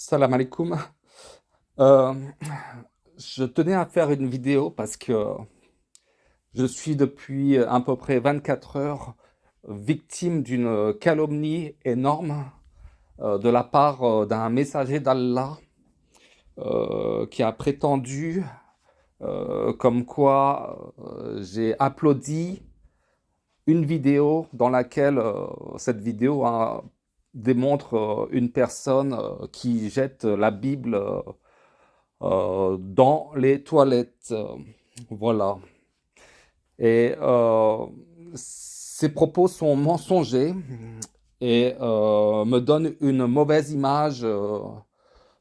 Salam alaikum. Euh, je tenais à faire une vidéo parce que je suis depuis à peu près 24 heures victime d'une calomnie énorme de la part d'un messager d'Allah qui a prétendu comme quoi j'ai applaudi une vidéo dans laquelle cette vidéo démontre une personne qui jette la Bible dans les toilettes. Voilà. Et ces propos sont mensongers et me donnent une mauvaise image,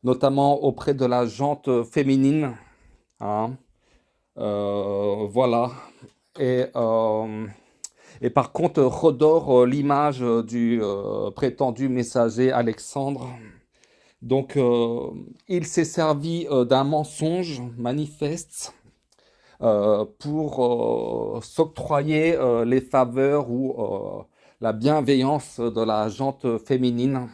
notamment auprès de la gente féminine, hein. Voilà. Et, euh, et par contre, redore l'image du prétendu messager Alexandre. Donc, il s'est servi d'un mensonge manifeste pour s'octroyer les faveurs ou la bienveillance de la gente féminine.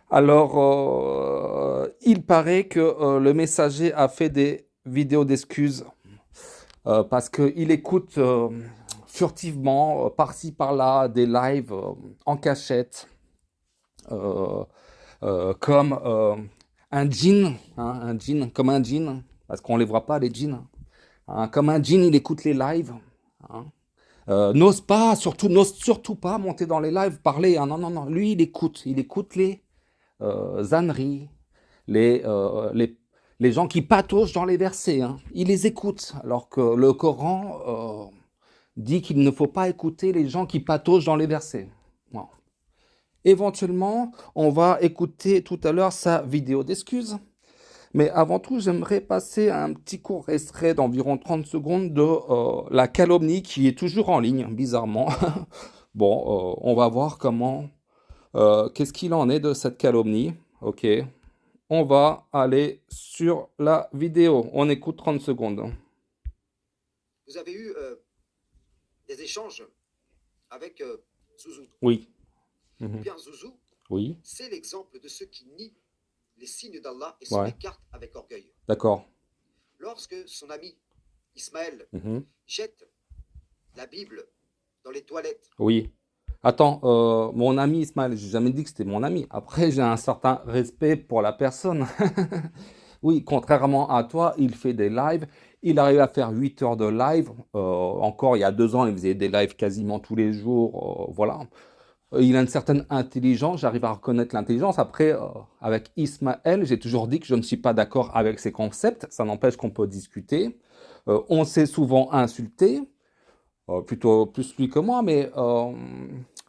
Alors, il paraît que le messager a fait des vidéos d'excuses parce qu'il écoute furtivement, par-ci par-là, des lives en cachette, euh, comme un djinn, hein, un djinn, comme un djinn, parce qu'on ne les voit pas, les djinns. Hein, comme un djinn, il écoute les lives. Hein. N'ose surtout pas monter dans les lives, parler. Hein. Non, non, non. Lui, il écoute les âneries, les, euh, les, les gens qui pataugent dans les versets. Hein. Il les écoute, alors que le Coran dit qu'il ne faut pas écouter les gens qui pataugent dans les versets. Bon. Éventuellement, on va écouter tout à l'heure sa vidéo d'excuses. Mais avant tout, j'aimerais passer à un petit court extrait d'environ 30 secondes de la calomnie qui est toujours en ligne, bizarrement. Bon, on va voir qu'est-ce qu'il en est de cette calomnie. Ok, on va aller sur la vidéo. On écoute 30 secondes. Vous avez eu des échanges avec Zouzou. Oui. Ou Mhm. bien Zouzou, Oui. c'est l'exemple de ceux qui nient les signes d'Allah et s'en Ouais. écartent avec orgueil. D'accord. Lorsque son ami Ismaël Mhm. jette la Bible dans les toilettes, Oui. Attends, mon ami Ismaël, j'ai jamais dit que c'était mon ami. Après, j'ai un certain respect pour la personne. Oui, contrairement à toi, il fait des lives. Il arrive à faire 8 heures de live. Encore il y a 2 ans, il faisait des lives quasiment tous les jours. Voilà. Il a une certaine intelligence. J'arrive à reconnaître l'intelligence. Après, avec Ismaël, j'ai toujours dit que je ne suis pas d'accord avec ses concepts. Ça n'empêche qu'on peut discuter. On s'est souvent insulté. Plutôt plus lui que moi, mais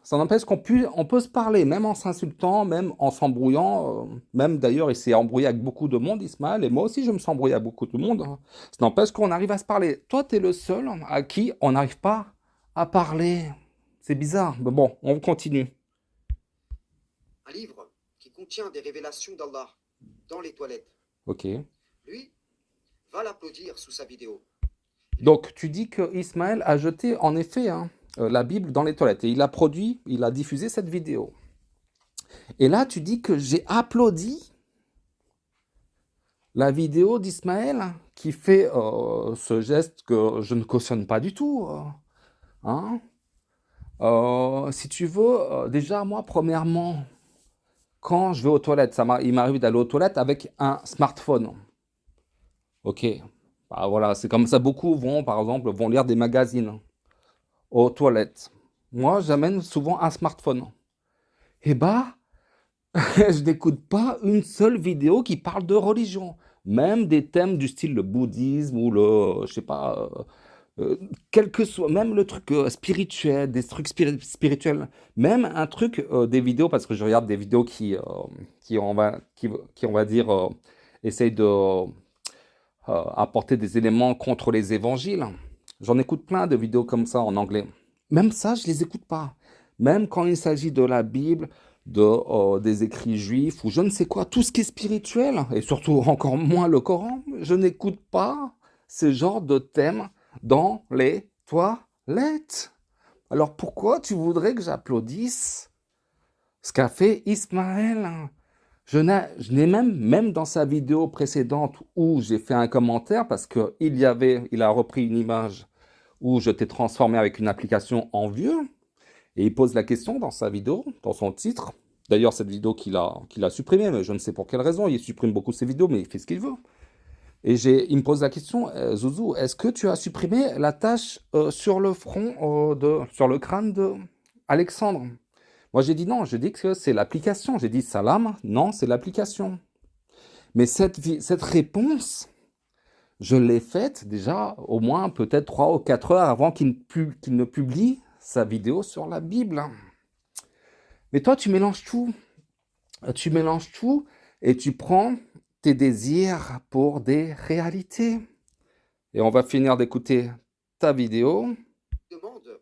ça n'empêche on peut se parler, même en s'insultant, même en s'embrouillant. Même d'ailleurs, il s'est embrouillé avec beaucoup de monde, Ismaël, et moi aussi, je me suis embrouillé avec beaucoup de monde. Hein. Ça n'empêche qu'on arrive à se parler. Toi, tu es le seul à qui on n'arrive pas à parler. C'est bizarre, mais bon, on continue. un livre qui contient des révélations d'Allah dans les toilettes, Ok. lui va l'applaudir sous sa vidéo. Donc, tu dis que Ismaël a jeté, en effet, hein, la Bible dans les toilettes, et il a diffusé cette vidéo. Et là, tu dis que j'ai applaudi la vidéo d'Ismaël qui fait ce geste que je ne cautionne pas du tout. Hein. Si tu veux, déjà, moi, premièrement, quand je vais aux toilettes, il m'arrive d'aller aux toilettes avec un smartphone. Ok. Bah, voilà, c'est comme ça. Beaucoup vont, par exemple, vont lire des magazines aux toilettes. Moi, j'amène souvent un smartphone. Et bah, je n'écoute pas une seule vidéo qui parle de religion. Même des thèmes du style le bouddhisme ou je sais pas, quel que soit, même le truc spirituel, des trucs spirituels, même un truc, des vidéos, parce que je regarde des vidéos qui on va dire, essayent de apporter des éléments contre les évangiles. J'en écoute plein de vidéos comme ça en anglais. Même ça, je les écoute pas. Même quand il s'agit de la Bible, des écrits juifs ou je ne sais quoi, tout ce qui est spirituel, et surtout encore moins le Coran, je n'écoute pas ce genre de thèmes dans les toilettes. Alors pourquoi tu voudrais que j'applaudisse ce qu'a fait Ismaël? Je n'ai même dans sa vidéo précédente où j'ai fait un commentaire parce il a repris une image où je t'ai transformé avec une application en vieux et il pose la question dans sa vidéo, dans son titre. D'ailleurs, cette vidéo qu'il a supprimée, mais je ne sais pour quelle raison. Il supprime beaucoup ses vidéos, mais il fait ce qu'il veut. Et il me pose la question, Zouzou, est-ce que tu as supprimé la tache sur le front, sur le crâne de Alexandre? Moi, j'ai dit non, j'ai dit que c'est l'application. J'ai dit salam, non, c'est l'application. Mais cette réponse, je l'ai faite déjà au moins peut-être 3 ou 4 heures avant qu'il ne publie sa vidéo sur la Bible. Mais toi, tu mélanges tout. Tu mélanges tout et tu prends tes désirs pour des réalités. Et on va finir d'écouter ta vidéo. Demande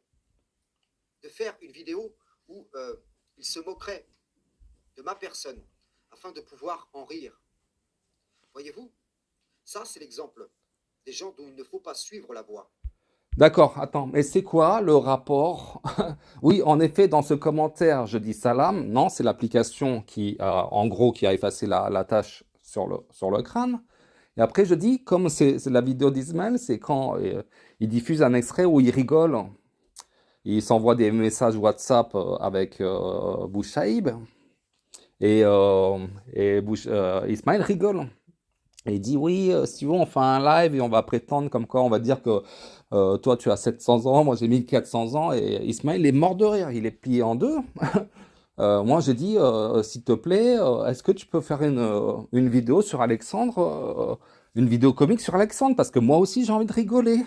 de faire une vidéo où il se moquerait de ma personne afin de pouvoir en rire. Voyez-vous, ça c'est l'exemple des gens dont il ne faut pas suivre la voie. D'accord, attends, mais c'est quoi le rapport? Oui, en effet, dans ce commentaire, je dis salam. Non, c'est l'application en gros, qui a effacé la tâche sur le crâne. Et après, je dis, comme c'est la vidéo d'Ismaël, c'est quand il diffuse un extrait où il rigole. Il s'envoie des messages WhatsApp avec Bouchaïb. Et Ismaël rigole. Et il dit, oui, si vous, on fait un live et on va prétendre comme quoi on va dire que toi, tu as 700 ans, moi j'ai 1400 ans. Et Ismaël est mort de rire, il est plié en deux. Moi, j'ai dit, s'il te plaît, est-ce que tu peux faire une vidéo sur Alexandre, une vidéo comique sur Alexandre? Parce que moi aussi, j'ai envie de rigoler.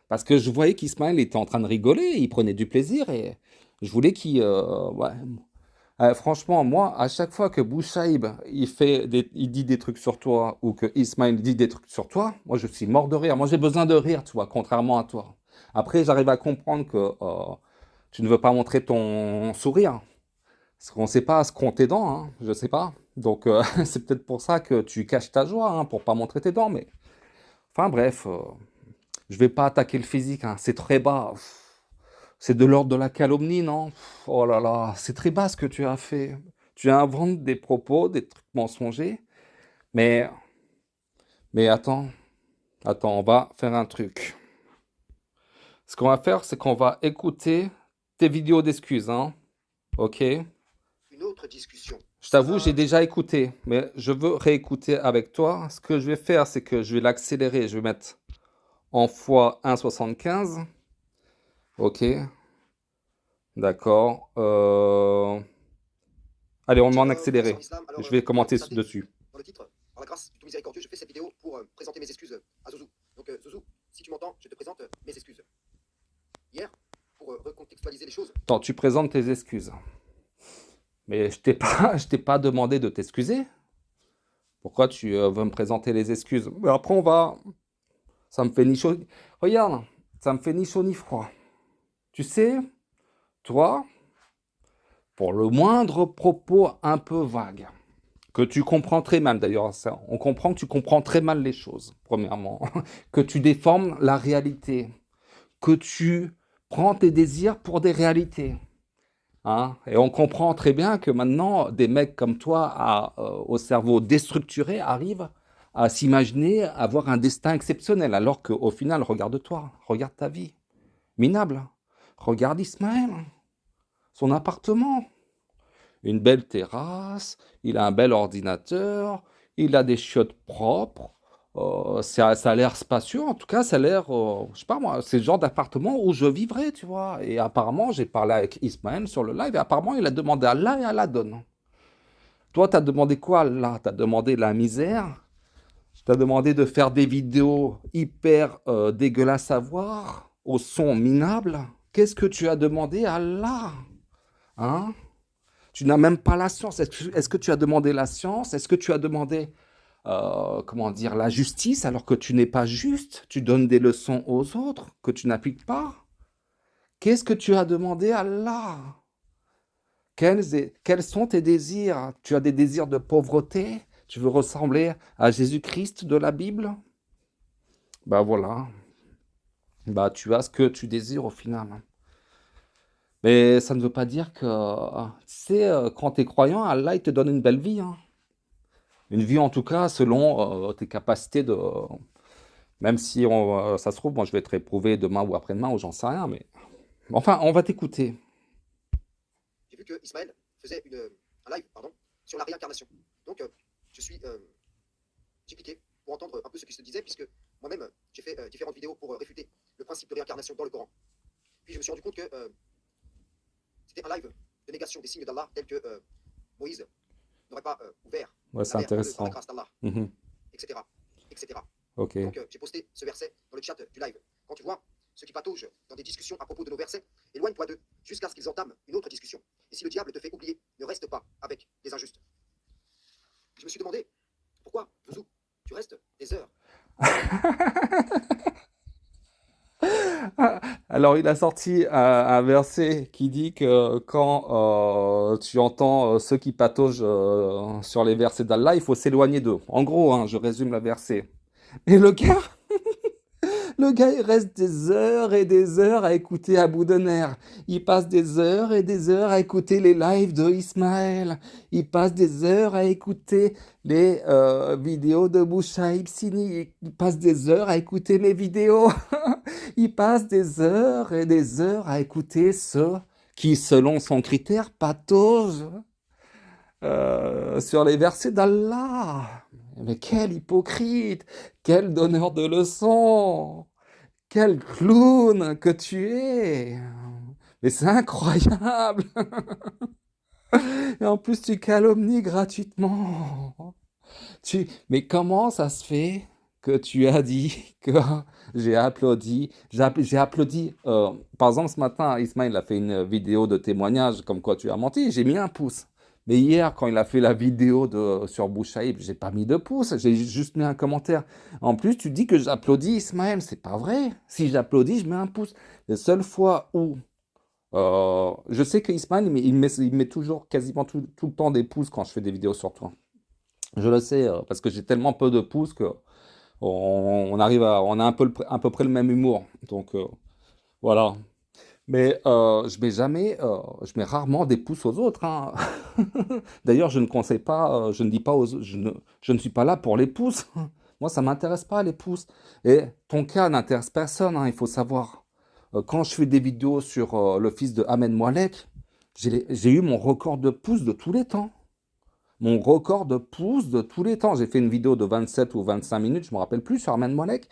Parce que je voyais qu'Ismaël était en train de rigoler, il prenait du plaisir et je voulais ouais. Franchement, moi, à chaque fois que Bouchaïb il dit des trucs sur toi ou que Ismaël dit des trucs sur toi, moi je suis mort de rire. Moi j'ai besoin de rire, tu vois, contrairement à toi. Après, j'arrive à comprendre que tu ne veux pas montrer ton sourire. Parce qu'on ne sait pas ce qu'ont tes dents, hein, je sais pas. Donc c'est peut-être pour ça que tu caches ta joie, hein, pour pas montrer tes dents. Mais enfin bref, je vais pas attaquer le physique, hein, c'est très bas. C'est de l'ordre de la calomnie, non? Oh là là, c'est très bas ce que tu as fait. Tu inventes des propos, des trucs mensongers. Mais, mais attends, on va faire un truc. Ce qu'on va faire, c'est qu'on va écouter tes vidéos d'excuses, hein? Ok? Une autre discussion. Je t'avoue, j'ai déjà écouté, mais je veux réécouter avec toi. Ce que je vais faire, c'est que je vais l'accélérer. Je vais mettre en fois 1,75. Ok, d'accord. Allez, on met en accéléré. Je vais commenter dessus. Dans le titre, par la grâce du tout miséricordieux, je fais cette vidéo pour présenter mes excuses à Zouzou. Donc Zouzou, si tu m'entends, je te présente mes excuses. Hier, pour recontextualiser les choses. Attends, tu présentes tes excuses. Mais je t'ai pas demandé de t'excuser. Pourquoi tu veux me présenter les excuses? Mais après, ça me fait ni chaud. Regarde, ça me fait ni chaud ni froid. Tu sais, toi, pour le moindre propos un peu vague, que tu comprends très mal d'ailleurs, on comprend que tu comprends très mal les choses, premièrement, que tu déformes la réalité, que tu prends tes désirs pour des réalités. Hein. Et on comprend très bien que maintenant, des mecs comme toi, au cerveau déstructuré, arrivent à s'imaginer avoir un destin exceptionnel, alors qu'au final, regarde-toi, regarde ta vie, minable. Regarde Ismaël, son appartement, une belle terrasse, il a un bel ordinateur, il a des chiottes propres, ça a l'air spacieux, en tout cas, ça a l'air, je sais pas moi, c'est le genre d'appartement où je vivrais, tu vois. Et apparemment, j'ai parlé avec Ismaël sur le live, et apparemment, il a demandé à Allah et Allah donne. Toi, t'as demandé quoi là? T'as demandé la misère? T'as demandé de faire des vidéos hyper dégueulasses à voir, au son minable? Qu'est-ce que tu as demandé à Allah? Hein? Tu n'as même pas la science. Est-ce que tu as demandé la science? Est-ce que tu as demandé, comment dire, la justice alors que tu n'es pas juste? Tu donnes des leçons aux autres que tu n'appliques pas? Qu'est-ce que tu as demandé à Allah? Quels sont tes désirs? Tu as des désirs de pauvreté? Tu veux ressembler à Jésus-Christ de la Bible? Bah voilà. Bah tu as ce que tu désires au final. Mais ça ne veut pas dire que, tu sais, quand tu es croyant, Allah, il te donne une belle vie, hein. Une vie en tout cas selon tes capacités de... Même si ça se trouve, moi je vais te réprouver demain ou après-demain ou j'en sais rien, mais... Enfin, on va t'écouter. J'ai vu que Ismaël faisait un live pardon, sur la réincarnation. Donc, j'ai cliqué pour entendre un peu ce qu'il se disait, puisque moi-même, j'ai fait différentes vidéos pour réfuter le principe de réincarnation dans le Coran. Puis je me suis rendu compte que c'était un live de négation des signes d'Allah tels que Moïse n'aurait pas ouvert Ouais, c'est la mer par la intéressant. grâce d'Allah, Mhm. etc. etc. Ok. Donc, j'ai posté ce verset dans le chat du live. Quand tu vois ceux qui pataugent dans des discussions à propos de nos versets, éloigne-toi d'eux jusqu'à ce qu'ils entament une autre discussion. Et si le diable te fait oublier, ne reste pas avec les injustes. Je me suis demandé, pourquoi, Zouzou, tu restes des heures? Alors, il a sorti un verset qui dit que quand tu entends ceux qui pataugent sur les versets d'Allah, il faut s'éloigner d'eux. En gros, hein, je résume le verset. Et le gars, il reste des heures et des heures à écouter Abou Dener. Il passe des heures et des heures à écouter les lives de Ismaël. Il passe des heures à écouter les vidéos de Bouchaïb Sini. Il passe des heures à écouter mes vidéos. Il passe des heures et des heures à écouter ceux qui, selon son critère, pataugent sur les versets d'Allah. Mais quel hypocrite! Quel donneur de leçons! Quel clown que tu es! Mais c'est incroyable! Et en plus, tu calomnies gratuitement. Mais comment ça se fait que tu as dit que j'ai applaudi? J'ai applaudi. Par exemple, ce matin, Ismaël a fait une vidéo de témoignage comme quoi tu as menti. J'ai mis un pouce. Mais hier, quand il a fait la vidéo sur Bouchaïb, j'ai pas mis de pouce. J'ai juste mis un commentaire. En plus, tu dis que j'applaudis Ismaël. C'est pas vrai. Si j'applaudis, je mets un pouce. La seule fois où je sais que Ismaël, il met toujours quasiment tout le temps des pouces quand je fais des vidéos sur toi. Je le sais, parce que j'ai tellement peu de pouces que on a à peu près le même humour. Donc voilà. Mais je mets rarement des pouces aux autres, hein. D'ailleurs, je ne conseille pas, je ne dis pas je ne suis pas là pour les pouces. Moi, ça m'intéresse pas les pouces. Et ton cas n'intéresse personne, hein, il faut savoir. Quand je fais des vidéos sur le fils de Ahmed Moalek, j'ai eu mon record de pouces de tous les temps. Mon record de pouces de tous les temps. J'ai fait une vidéo de 27 ou 25 minutes, je ne me rappelle plus, sur Ahmed Moalek.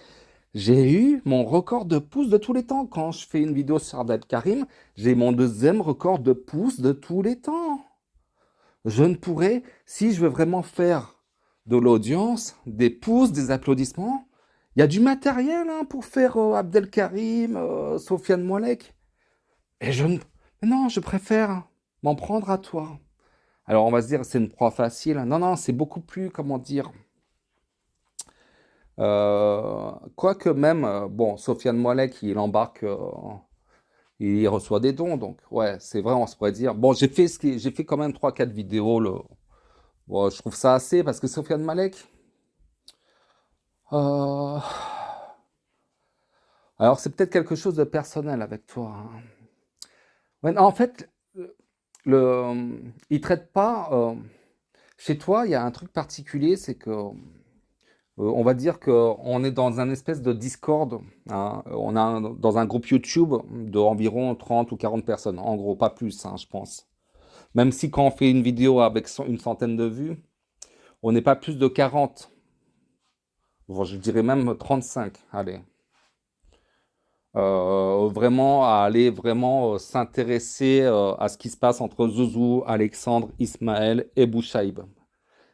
J'ai eu mon record de pouces de tous les temps. Quand je fais une vidéo sur Abdel Karim, j'ai mon deuxième record de pouces de tous les temps. Je ne pourrais, si je veux vraiment faire de l'audience, des pouces, des applaudissements, il y a du matériel hein, pour faire Abdel Karim, Sofiane Moalek. Et je ne... Non, je préfère m'en prendre à toi. Alors on va se dire, c'est une proie facile. Non, non, c'est beaucoup plus, comment dire... quoique même, bon, Sofiane Moalek, il embarque, il reçoit des dons, donc ouais, c'est vrai, on se pourrait dire. Bon, j'ai fait quand même trois quatre vidéos, bon, je trouve ça assez, parce que Sofiane Moalek, euh, alors c'est peut-être quelque chose de personnel avec toi, hein. Ouais, non, en fait, il traite pas, chez toi, il y a un truc particulier, c'est que on va dire qu'on est dans un espèce de Discord, hein. On a dans un groupe YouTube d'environ 30 ou 40 personnes, en gros, pas plus, hein, je pense. Même si quand on fait une vidéo avec une centaine de vues, on n'est pas plus de 40. Bon, je dirais même 35, allez. Vraiment à aller vraiment s'intéresser à ce qui se passe entre Zouzou, Alexandre, Ismaël et Bouchaïb.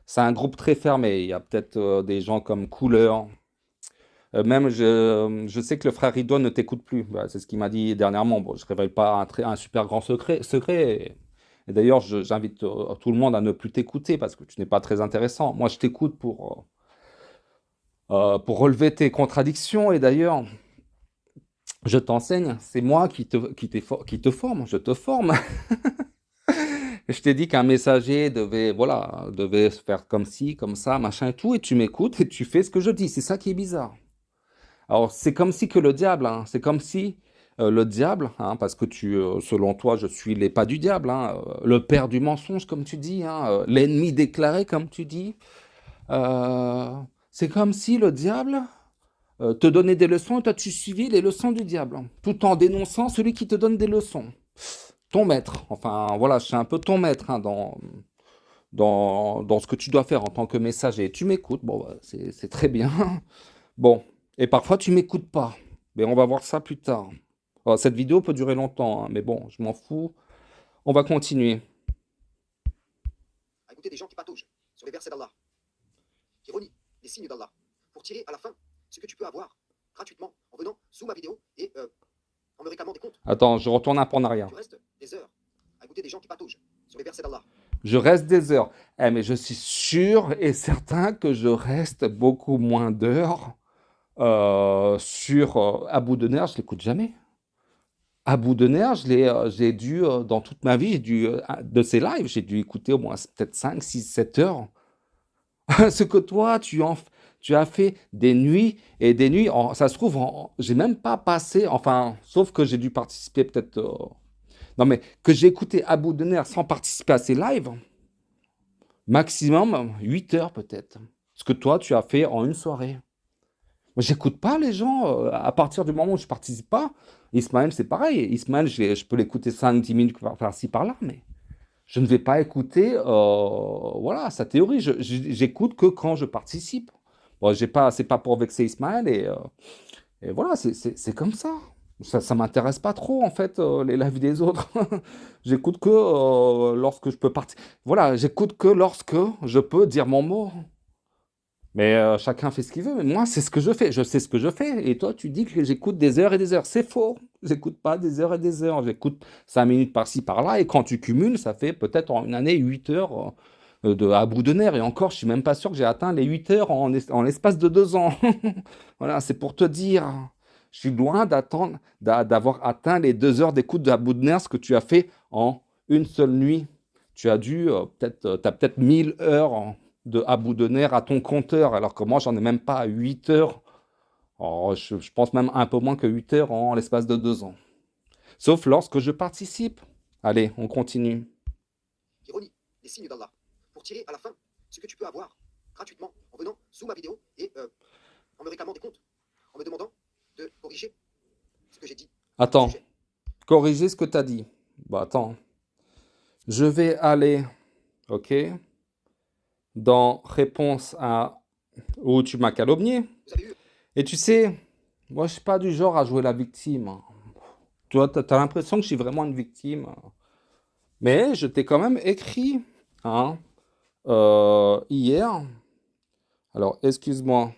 C'est un groupe très fermé. Il y a peut-être des gens comme Couleur. Même, je sais que le frère Ridouane ne t'écoute plus. Voilà, c'est ce qu'il m'a dit dernièrement. Bon, je ne révèle pas un super grand secret. Et d'ailleurs, j'invite tout le monde à ne plus t'écouter parce que tu n'es pas très intéressant. Moi, je t'écoute pour relever tes contradictions. Et d'ailleurs, je t'enseigne. C'est moi qui te forme. Je te forme. Je t'ai dit qu'un messager devait faire comme ci, comme ça, machin et tout. Et tu m'écoutes et tu fais ce que je dis. C'est ça qui est bizarre. Alors, c'est comme si que le diable, hein, c'est comme si le diable, hein, parce que selon toi, je suis les pas du diable, hein, le père du mensonge, comme tu dis, hein, l'ennemi déclaré, comme tu dis. Euh, c'est comme si le diable te donnait des leçons et toi tu suivais les leçons du diable, tout en dénonçant celui qui te donne des leçons. Ton maître, enfin voilà, je suis un peu ton maître hein, dans ce que tu dois faire en tant que messager. Tu m'écoutes, bon, bah, c'est très bien. Bon, et parfois tu m'écoutes pas. Mais on va voir ça plus tard. Alors, cette vidéo peut durer longtemps, hein, mais bon, je m'en fous. On va continuer. À écouter des gens qui pataugent sur les versets d'Allah, qui renient les signes d'Allah, pour tirer à la fin ce que tu peux avoir gratuitement en venant sous ma vidéo et en me réclamant des comptes. Attends, je retourne un peu en arrière. Tu restes des heures à écouter des gens qui pataugent sur les versets d'Allah. Je reste des heures. Eh, mais je suis sûr et certain que je reste beaucoup moins d'heures sur Abou Dener, je l'écoute jamais. Abou Dener, j'ai dû, dans toute ma vie, de ses lives, j'ai dû écouter au moins peut-être 5, 6, 7 heures. Ce que toi, tu as fait des nuits et des nuits. Ça se trouve, j'ai même pas passé, enfin, sauf que j'ai dû participer peut-être. Non, mais que j'ai écouté Abou Dener sans participer à ses lives, maximum 8 heures peut-être. Ce que toi, tu as fait en une soirée. Moi, j'écoute pas les gens à partir du moment où je participe pas. Ismaël, c'est pareil. Ismaël, je peux l'écouter 5, 10 minutes par-ci, par-là, mais je ne vais pas écouter voilà, sa théorie. J'écoute que quand je participe. Bon, c'est pas pour vexer Ismaël et voilà, c'est comme ça. Ça m'intéresse pas trop, en fait, les lives des autres. J'écoute que lorsque je peux partir. Voilà, j'écoute que lorsque je peux dire mon mot. Mais chacun fait ce qu'il veut. Mais moi, c'est ce que je fais. Je sais ce que je fais. Et toi, tu dis que j'écoute des heures et des heures. C'est faux. J'écoute pas des heures et des heures. J'écoute 5 minutes par-ci, par-là. Et quand tu cumules, ça fait peut-être en une année 8 heures à bout de nerfs. Et encore, je suis même pas sûr que j'ai atteint les 8 heures en l'espace de 2 ans. Voilà, c'est pour te dire. Je suis loin d'avoir atteint les 2 heures d'écoute de bout de nerfs, ce que tu as fait en une seule nuit. Tu as dû, t'as peut-être 1000 heures de Abou Dener à ton compteur, alors que moi, j'en ai même pas à 8 heures. Oh, je pense même un peu moins que 8 heures en l'espace de 2 ans. Sauf lorsque je participe. Allez, on continue. Qui renient les signes d'Allah, pour tirer à la fin ce que tu peux avoir gratuitement en venant sous ma vidéo et en me réclamant des comptes, en me demandant de corriger ce que j'ai dit. Attends, corriger ce que tu as dit. Bah attends. Je vais aller, ok, dans réponse à où tu m'as calomnié. Vous avez eu Et tu sais, moi, je suis pas du genre à jouer la victime. Tu vois, t'as l'impression que je suis vraiment une victime. Mais je t'ai quand même écrit, hein, hier. Alors, excuse-moi,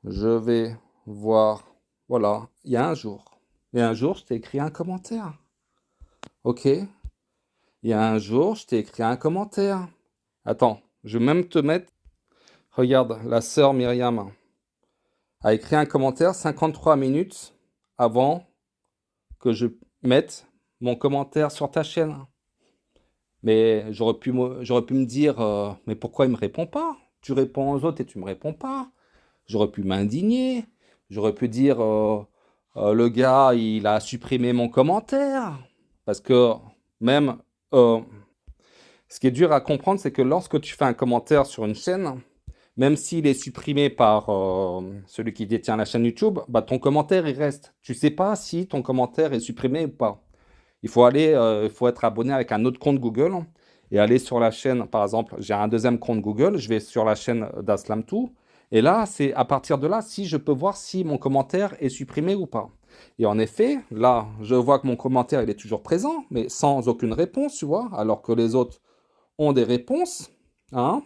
je vais voir. Voilà, il y a un jour. Il y a un jour, je t'ai écrit un commentaire. Ok? Il y a un jour, je t'ai écrit un commentaire. Attends, je vais même te mettre. Regarde, la sœur Myriam a écrit un commentaire 53 minutes avant que je mette mon commentaire sur ta chaîne. Mais j'aurais pu me dire, mais pourquoi il me répond pas? Tu réponds aux autres et tu me réponds pas. J'aurais pu m'indigner. J'aurais pu dire, le gars, il a supprimé mon commentaire. Parce que même, euh, ce qui est dur à comprendre, c'est que lorsque tu fais un commentaire sur une chaîne, même s'il est supprimé par celui qui détient la chaîne YouTube, bah, ton commentaire, il reste. Tu sais pas si ton commentaire est supprimé ou pas. Il faut être abonné avec un autre compte Google et aller sur la chaîne. Par exemple, j'ai un deuxième compte Google, je vais sur la chaîne d'Aslam2. Et là, c'est à partir de là si je peux voir si mon commentaire est supprimé ou pas. Et en effet, là, je vois que mon commentaire, il est toujours présent, mais sans aucune réponse, tu vois, alors que les autres ont des réponses. Hein,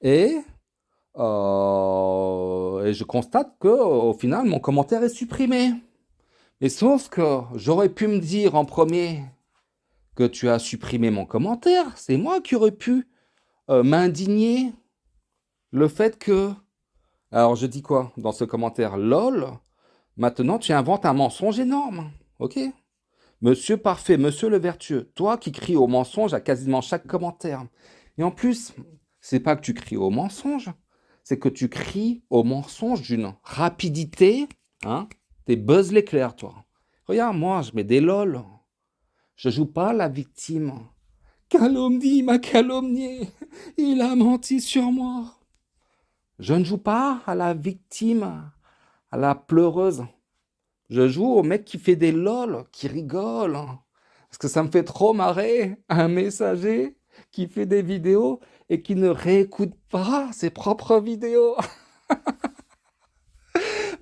et, et je constate que au final, mon commentaire est supprimé. Mais sauf que j'aurais pu me dire en premier que tu as supprimé mon commentaire. C'est moi qui aurais pu m'indigner le fait que... Alors je dis quoi dans ce commentaire? LOL, maintenant tu inventes un mensonge énorme. Ok? Monsieur parfait, monsieur le vertueux, toi qui cries au mensonge à quasiment chaque commentaire. Et en plus, c'est pas que tu cries au mensonge, c'est que tu cries au mensonge d'une rapidité. Hein? T'es Buzz l'éclair, toi. Regarde, moi, je mets des LOL. Je joue pas la victime. Calomnie, il m'a calomnié. Il a menti sur moi. Je ne joue pas à la victime, à la pleureuse. Je joue au mec qui fait des lol, qui rigole. Parce que ça me fait trop marrer, un messager qui fait des vidéos et qui ne réécoute pas ses propres vidéos.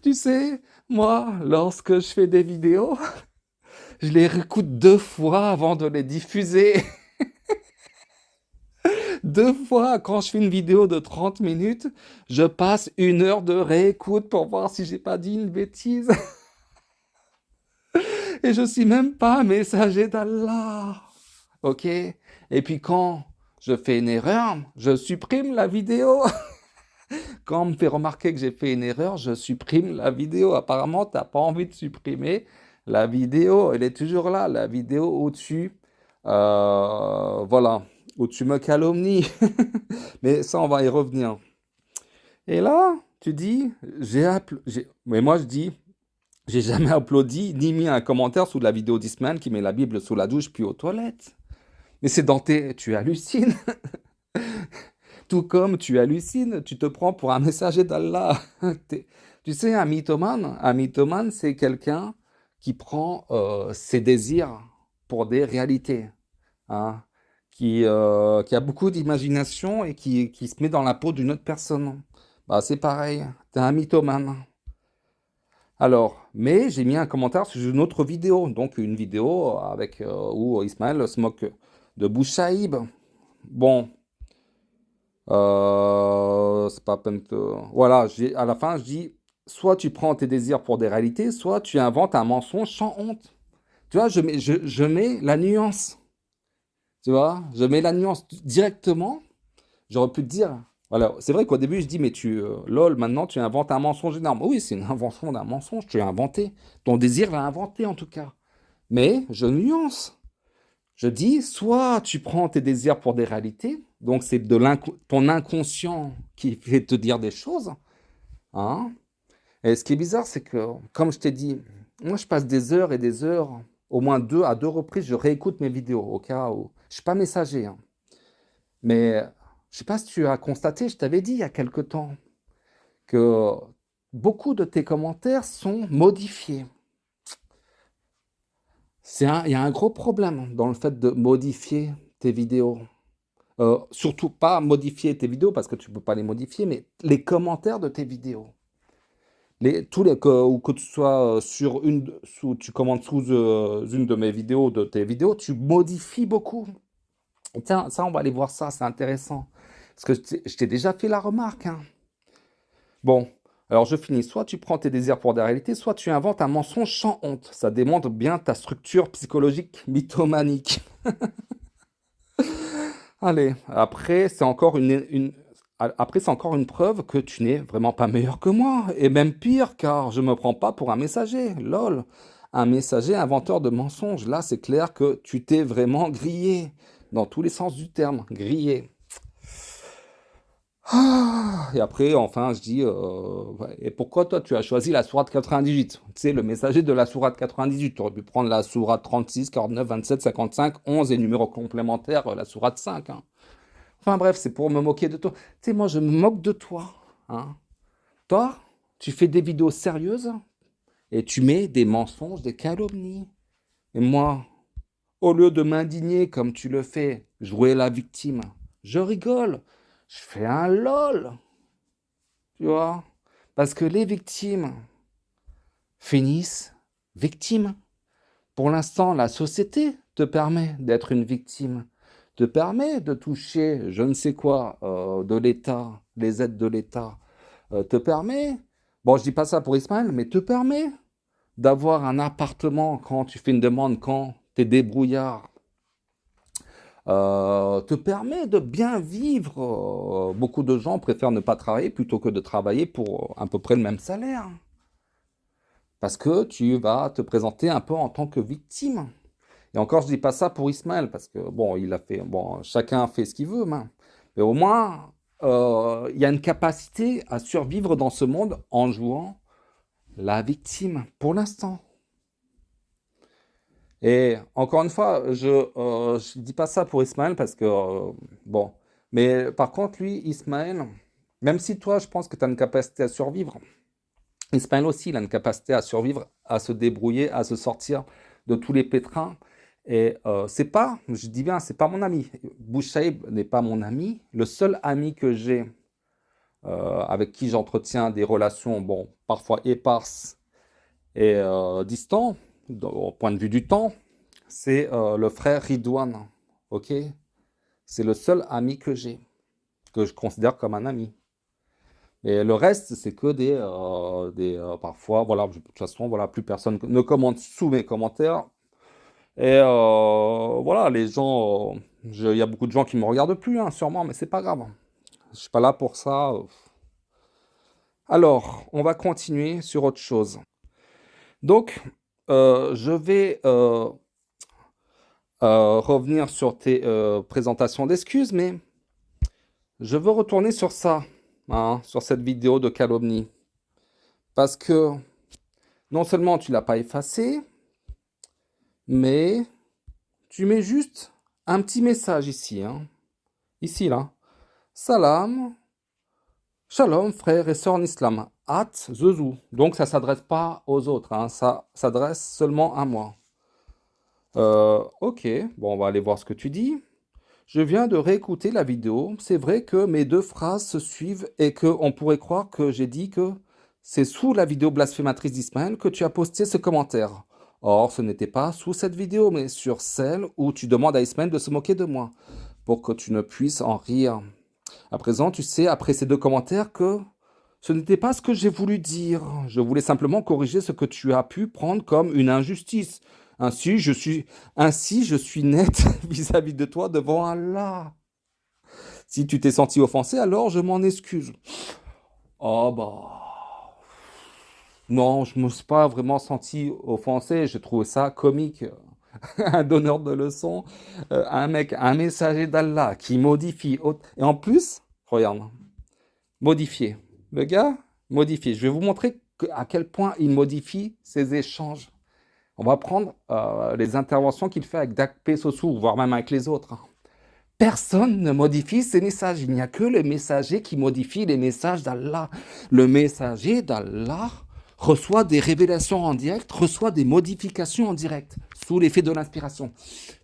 Tu sais, moi, lorsque je fais des vidéos, je les réécoute 2 fois avant de les diffuser. 2 fois, quand je fais une vidéo de 30 minutes, je passe 1 heure de réécoute pour voir si j'ai pas dit une bêtise. Et je suis même pas messager d'Allah. Ok? Et puis quand je fais une erreur, je supprime la vidéo. Quand on me fait remarquer que j'ai fait une erreur, je supprime la vidéo. Apparemment, t'as pas envie de supprimer la vidéo. Elle est toujours là, la vidéo au-dessus. Voilà, où tu me calomnies. Mais ça, on va y revenir. Et là, tu dis, mais moi je dis, j'ai jamais applaudi ni mis un commentaire sous la vidéo d'Ismaël qui met la Bible sous la douche puis aux toilettes. Mais c'est dans tes... Tu hallucines. Tout comme tu hallucines, tu te prends pour un messager d'Allah. Tu sais, un mythomane, c'est quelqu'un qui prend ses désirs pour des réalités, hein, qui a beaucoup d'imagination et qui se met dans la peau d'une autre personne. Bah, c'est pareil, t'es un mythomane. Alors, mais j'ai mis un commentaire sur une autre vidéo, donc une vidéo avec où Ismaël se moque de Bouchaïb. Bon, c'est pas peine de... Voilà, à la fin, je dis, soit tu prends tes désirs pour des réalités, soit tu inventes un mensonge sans honte. Tu vois, je mets la nuance. Tu vois, je mets la nuance directement. J'aurais pu te dire, voilà, c'est vrai qu'au début, je dis, mais lol, maintenant, tu inventes un mensonge énorme. Oui, c'est une invention d'un mensonge, tu as inventé. Ton désir l'a inventé, en tout cas. Mais je nuance. Je dis, soit tu prends tes désirs pour des réalités, donc c'est ton inconscient qui fait te dire des choses, hein. Et ce qui est bizarre, c'est que, comme je t'ai dit, moi je passe des heures et des heures, au moins à deux reprises, je réécoute mes vidéos, au cas où. Je suis pas messager, hein. Mais je sais pas si tu as constaté, je t'avais dit il y a quelque temps, que beaucoup de tes commentaires sont modifiés. Il y a un gros problème dans le fait de modifier tes vidéos. Surtout pas modifier tes vidéos parce que tu peux pas les modifier, mais les commentaires de tes vidéos. Ou que tu sois tu commentes sous une de mes vidéos, de tes vidéos, tu modifies beaucoup. Et tiens, ça, on va aller voir ça, c'est intéressant. Parce que je t'ai déjà fait la remarque, hein. Bon, alors je finis. Soit tu prends tes désirs pour des réalités, soit tu inventes un mensonge sans honte. Ça démontre bien ta structure psychologique mythomanique. Allez, après, c'est encore une preuve que tu n'es vraiment pas meilleur que moi. Et même pire, car je me prends pas pour un messager. Lol. Un messager inventeur de mensonges. Là, c'est clair que tu t'es vraiment grillé. Dans tous les sens du terme. Grillé. Et après, enfin, je dis, ouais, et pourquoi toi, tu as choisi la sourate 98? Tu sais, le messager de la sourate 98. Tu aurais pu prendre la sourate 36, 49, 27, 55, 11 et numéro complémentaire, la sourate 5, hein. Enfin bref, c'est pour me moquer de toi. Tu sais, moi, je me moque de toi, hein. Toi, tu fais des vidéos sérieuses et tu mets des mensonges, des calomnies. Et moi, au lieu de m'indigner comme tu le fais, jouer la victime, je rigole. Je fais un lol, tu vois. Parce que les victimes finissent victimes. Pour l'instant, la société te permet d'être une victime, te permet de toucher je ne sais quoi de l'État, les aides de l'État, te permet, bon je dis pas ça pour Ismaël, mais te permet d'avoir un appartement quand tu fais une demande, quand tu es débrouillard, te permet de bien vivre. Beaucoup de gens préfèrent ne pas travailler plutôt que de travailler pour à peu près le même salaire. Parce que tu vas te présenter un peu en tant que victime. Et encore, je dis pas ça pour Ismaël, parce que bon, chacun fait ce qu'il veut, mais au moins, il y a une capacité à survivre dans ce monde en jouant la victime, pour l'instant. Et encore une fois, je dis pas ça pour Ismaël parce que, bon. Mais par contre, lui, Ismaël, même si toi, je pense que tu as une capacité à survivre, Ismaël aussi, il a une capacité à survivre, à se débrouiller, à se sortir de tous les pétrins. Et c'est pas, je dis bien, c'est pas mon ami. Bouchaïb n'est pas mon ami. Le seul ami que j'ai, avec qui j'entretiens des relations, bon, parfois éparses et distantes, au point de vue du temps, c'est le frère Ridouane. Ok? C'est le seul ami que j'ai, que je considère comme un ami. Et le reste, c'est que parfois, voilà, de toute façon, voilà, plus personne ne commente sous mes commentaires. Et voilà, les gens, il y a beaucoup de gens qui me regardent plus, hein, sûrement, mais c'est pas grave. Je suis pas là pour ça. Alors, on va continuer sur autre chose. Donc, je vais revenir sur tes présentations d'excuses, mais je veux retourner sur ça, hein, sur cette vidéo de calomnie. Parce que non seulement tu l'as pas effacée, mais tu mets juste un petit message ici, hein. Ici, là. Salam, shalom, frères et sœurs en islam. At zezou. Donc, ça ne s'adresse pas aux autres, hein. Ça s'adresse seulement à moi. Ok, bon, on va aller voir ce que tu dis. Je viens de réécouter la vidéo. C'est vrai que mes deux phrases se suivent et qu'on pourrait croire que j'ai dit que c'est sous la vidéo blasphématrice d'Ismaël que tu as posté ce commentaire. Or, ce n'était pas sous cette vidéo, mais sur celle où tu demandes à Ismaël de se moquer de moi, pour que tu ne puisses en rire. À présent, tu sais, après ces deux commentaires, que ce n'était pas ce que j'ai voulu dire. Je voulais simplement corriger ce que tu as pu prendre comme une injustice. Ainsi, je suis net vis-à-vis de toi devant Allah. Si tu t'es senti offensé, alors je m'en excuse. Oh bah... Non, je ne me suis pas vraiment senti offensé. J'ai trouvé ça comique. Un donneur de leçons, un mec, un messager d'Allah qui modifie. Et en plus, regarde, modifié. Le gars, modifié. Je vais vous montrer à quel point il modifie ses échanges. On va prendre les interventions qu'il fait avec Dak Pesosu, voire même avec les autres. Personne ne modifie ses messages. Il n'y a que le messager qui modifie les messages d'Allah. Le messager d'Allah reçoit des révélations en direct, reçoit des modifications en direct, sous l'effet de l'inspiration.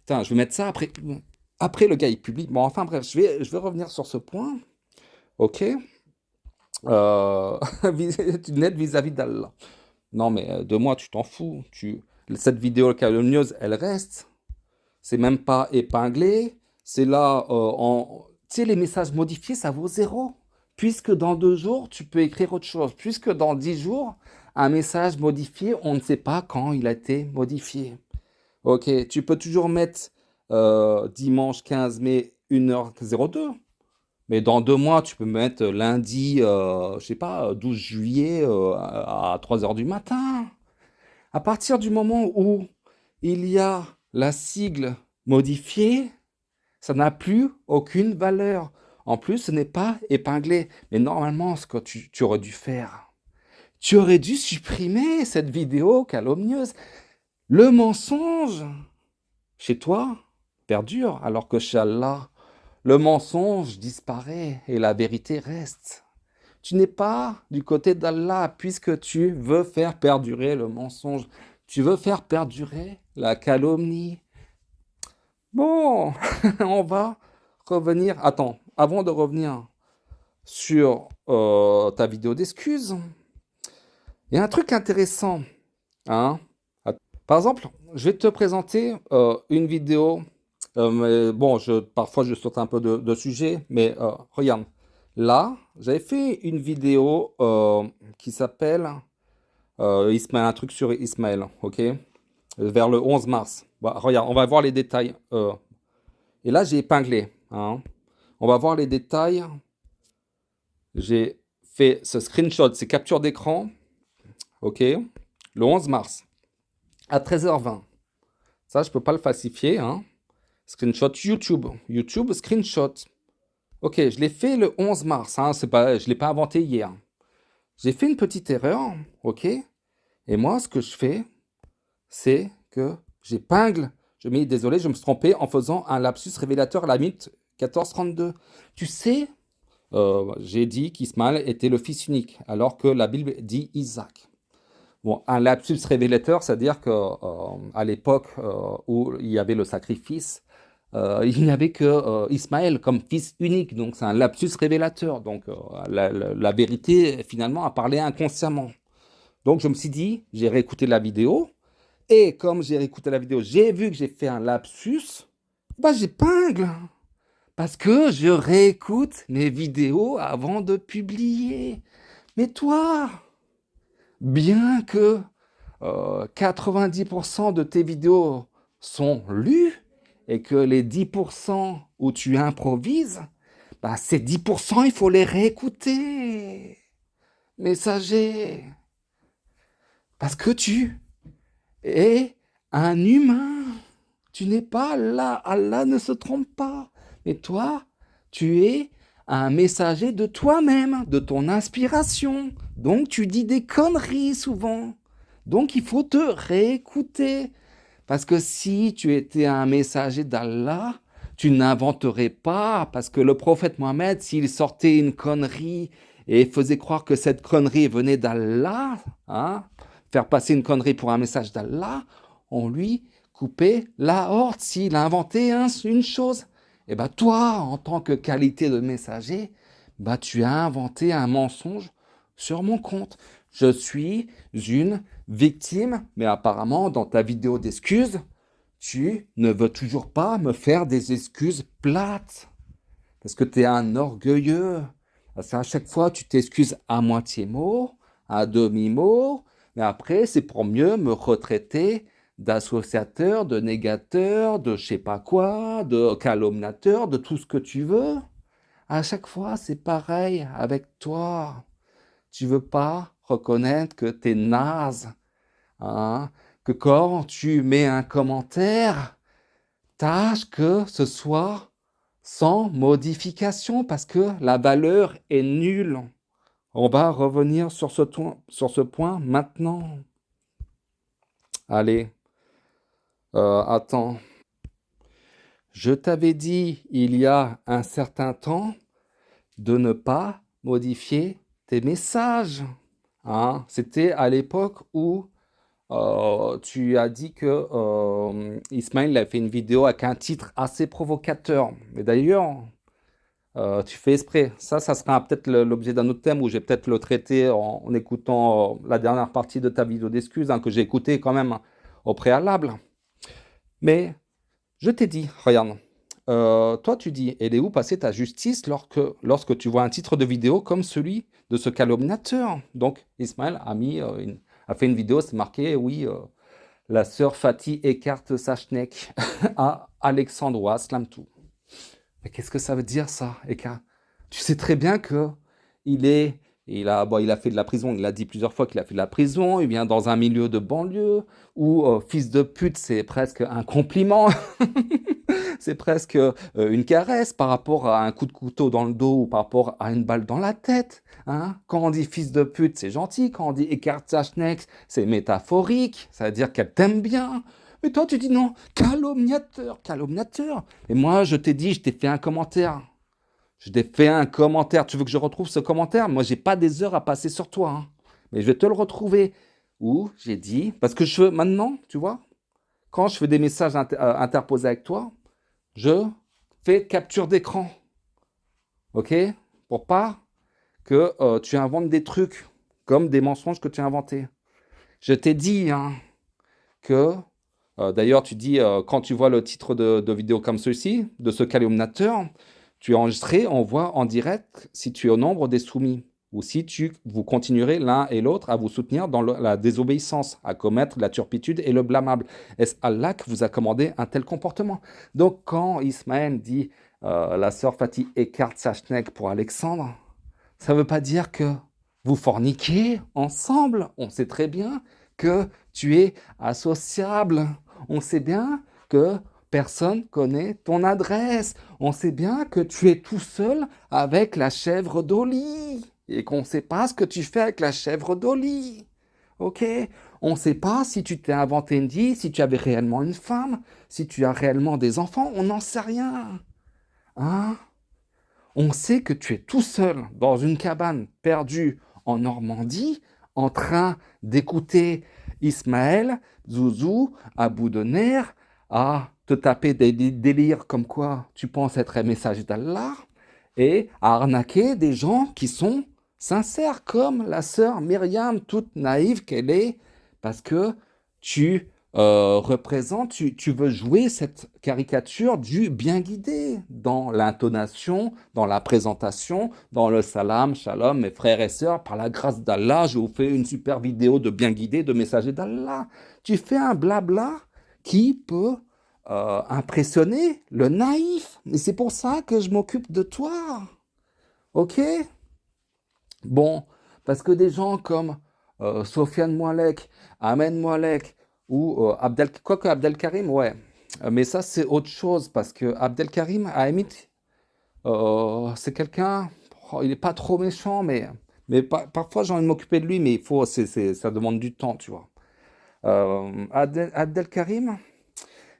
Putain, je vais mettre ça après. Après, le gars, il publie. Bon, enfin bref, je vais revenir sur ce point. Ok. Net vis-à-vis d'Allah. Non, mais de moi, tu t'en fous. Cette vidéo calomnieuse, elle reste. C'est même pas épinglé. C'est là Tu sais, les messages modifiés, ça vaut zéro. Puisque dans 2 jours, tu peux écrire autre chose. Puisque dans 10 jours, un message modifié, on ne sait pas quand il a été modifié. Ok, tu peux toujours mettre dimanche 15 mai 1h02. Mais dans 2 mois, tu peux mettre lundi, je sais pas, 12 juillet à 3 heures du matin. À partir du moment où il y a la sigle modifiée, ça n'a plus aucune valeur. En plus, ce n'est pas épinglé. Mais normalement, ce que tu aurais dû faire, tu aurais dû supprimer cette vidéo calomnieuse. Le mensonge, chez toi, perdure, alors que chez Allah, le mensonge disparaît et la vérité reste. Tu n'es pas du côté d'Allah puisque tu veux faire perdurer le mensonge. Tu veux faire perdurer la calomnie. Bon, on va revenir. Attends, avant de revenir sur ta vidéo d'excuses, il y a un truc intéressant, hein. Par exemple, je vais te présenter une vidéo. Mais bon, parfois je saute un peu de sujet, mais regarde. Là, j'avais fait une vidéo qui s'appelle Ismaël, un truc sur Ismaël, ok? Vers le 11 mars. Bah, regarde, on va voir les détails. Et là, j'ai épinglé, hein. On va voir les détails. J'ai fait ce screenshot, ces captures d'écran, ok? Le 11 mars, à 13h20. Ça, je ne peux pas le falsifier, hein. Screenshot YouTube. YouTube, screenshot. Ok, je l'ai fait le 11 mars, hein. Je ne l'ai pas inventé hier. J'ai fait une petite erreur, ok? Et moi, ce que je fais, c'est que J'épingle, je mets désolé, je me suis trompé en faisant un lapsus révélateur à la minute 14:32. Tu sais, j'ai dit qu'Ismaël était le fils unique, alors que la Bible dit Isaac. Bon, un lapsus révélateur, c'est-à-dire que à l'époque où il y avait le sacrifice, il n'y avait que Ismaël comme fils unique, donc c'est un lapsus révélateur. Donc la vérité finalement a parlé inconsciemment. Donc je me suis dit, j'ai réécouté la vidéo, et comme j'ai réécouté la vidéo, j'ai vu que j'ai fait un lapsus, bah j'épingle, parce que je réécoute mes vidéos avant de publier. Mais toi, bien que 90% de tes vidéos sont lues et que les 10% où tu improvises, bah ces 10%, il faut les réécouter. Messager, parce que tu es un humain. Tu n'es pas là. Allah ne se trompe pas. Mais toi, tu es un messager de toi-même, de ton inspiration. Donc tu dis des conneries souvent. Donc il faut te réécouter. Parce que si tu étais un messager d'Allah, tu n'inventerais pas. Parce que le prophète Mohammed, s'il sortait une connerie et faisait croire que cette connerie venait d'Allah, hein, faire passer une connerie pour un message d'Allah, on lui coupait la horte. S'il a inventé une chose, et ben toi, en tant que qualité de messager, bah tu as inventé un mensonge sur mon compte. Je suis une victime, mais apparemment, dans ta vidéo d'excuses, tu ne veux toujours pas me faire des excuses plates. Parce que tu es un orgueilleux. Parce qu'à chaque fois, tu t'excuses à moitié mot, à demi-mot, mais après, c'est pour mieux me retraiter d'associateur, de négateur, de je sais pas quoi, de calomniateur, de tout ce que tu veux. À chaque fois, c'est pareil avec toi. Tu veux pas reconnaître que t'es naze, hein? Que quand tu mets un commentaire, tâche que ce soit sans modification parce que la valeur est nulle. On va revenir sur ce point maintenant. Allez, attends. Je t'avais dit il y a un certain temps de ne pas modifier tes messages. Hein? C'était à l'époque où tu as dit que Ismaël a fait une vidéo avec un titre assez provocateur. Mais d'ailleurs, tu fais exprès. Ça sera peut-être l'objet d'un autre thème où je vais peut-être le traiter en écoutant la dernière partie de ta vidéo d'excuses, hein, que j'ai écouté quand même au préalable. Mais je t'ai dit, regarde, toi tu dis, elle est où passée ta justice lorsque tu vois un titre de vidéo comme celui de ce calomniateur? Donc Ismaël a fait une vidéo, c'est marqué, oui, la sœur Fatih écarte sa schneck à Alexandrois Slamtou. Mais qu'est-ce que ça veut dire ça, Eka? Tu sais très bien que il est, il a fait de la prison, il a dit plusieurs fois qu'il a fait de la prison, il vient dans un milieu de banlieue où fils de pute, c'est presque un compliment, c'est presque une caresse par rapport à un coup de couteau dans le dos ou par rapport à une balle dans la tête. Hein? Quand on dit fils de pute, c'est gentil, quand on dit écarte sa schneck, c'est métaphorique, ça veut dire qu'elle t'aime bien. Mais toi, tu dis non, calomniateur, calomniateur. Et moi, je t'ai dit, je t'ai fait un commentaire. Je t'ai fait un commentaire. Tu veux que je retrouve ce commentaire? Moi, j'ai pas des heures à passer sur toi, hein. Mais je vais te le retrouver. Où j'ai dit, parce que maintenant, tu vois, quand je fais des messages interposés avec toi, je fais capture d'écran. OK? Pour pas que tu inventes des trucs comme des mensonges que tu as inventés. Je t'ai dit hein, que d'ailleurs, tu dis, quand tu vois le titre de vidéo comme celui-ci, de ce calomniateur, tu es enregistré, on voit en direct si tu es au nombre des soumis, ou si vous continuerez l'un et l'autre à vous soutenir dans la désobéissance, à commettre la turpitude et le blâmable. Est-ce Allah qui vous a commandé un tel comportement? Donc, quand Ismaël dit, la sœur Fatih écarte sa schneck pour Alexandre, ça ne veut pas dire que vous forniquez ensemble. On sait très bien que tu es associable. On sait bien que personne connaît ton adresse. On sait bien que tu es tout seul avec la chèvre d'Oli et qu'on ne sait pas ce que tu fais avec la chèvre d'Oli. ok? On ne sait pas si tu t'es inventé une vie, si tu avais réellement une femme, si tu as réellement des enfants, on n'en sait rien. Hein? On sait que tu es tout seul dans une cabane perdue en Normandie, en train d'écouter Ismaël, Zouzou, à bout de nerfs, à te taper des délires comme quoi tu penses être un message d'Allah, et à arnaquer des gens qui sont sincères, comme la sœur Myriam, toute naïve qu'elle est, parce que tu représentes, tu veux jouer cette caricature du bien guidé dans l'intonation, dans la présentation, dans le salam, shalom, mes frères et sœurs, par la grâce d'Allah, je vous fais une super vidéo de bien guidé, de messager d'Allah. Tu fais un blabla qui peut impressionner le naïf. Et c'est pour ça que je m'occupe de toi. Ok? Bon, parce que des gens comme Sofiane Moualek, Ahmed Moualek ou quoique Abdelkarim, ouais. Mais ça, c'est autre chose parce que Abdelkarim, à la limite, c'est quelqu'un, il n'est pas trop méchant, mais parfois j'ai envie de m'occuper de lui, mais ça demande du temps, tu vois. Abdelkarim,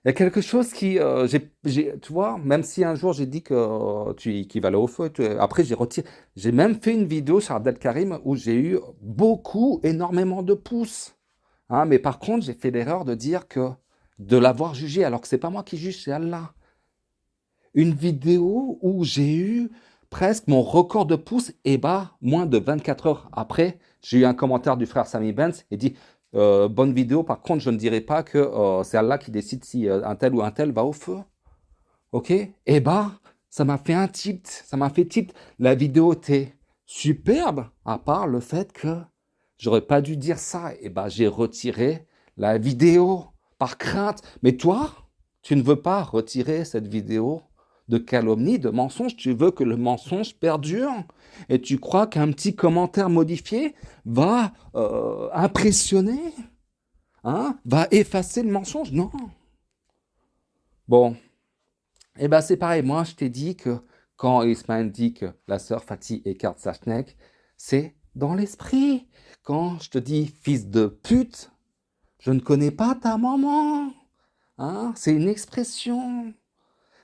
il y a quelque chose qui, tu vois, même si un jour j'ai dit que qu'il va aller au feu, après j'ai retiré, j'ai même fait une vidéo sur Abdelkarim où j'ai eu énormément de pouces. Hein, mais par contre, j'ai fait l'erreur de dire que de l'avoir jugé, alors que c'est pas moi qui juge, c'est Allah. Une vidéo où j'ai eu presque mon record de pouces, et bah, moins de 24 heures après, j'ai eu un commentaire du frère Sami Benz et dit bonne vidéo, par contre, je ne dirai pas que c'est Allah qui décide si un tel ou un tel va au feu. Ok? Et bah, ça m'a fait un tilt, ça m'a fait tilt. La vidéo était superbe, à part le fait que j'aurais pas dû dire ça. Et bah, j'ai retiré la vidéo par crainte. Mais toi, tu ne veux pas retirer cette vidéo de calomnie, de mensonge. Tu veux que le mensonge perdure. Et tu crois qu'un petit commentaire modifié va impressionner, hein, va effacer le mensonge. Non. Bon. Eh bien, c'est pareil. Moi, je t'ai dit que quand Ismaël dit que la sœur Fatih écarte sa schneck, c'est dans l'esprit. Quand je te dis fils de pute, je ne connais pas ta maman. Hein? C'est une expression.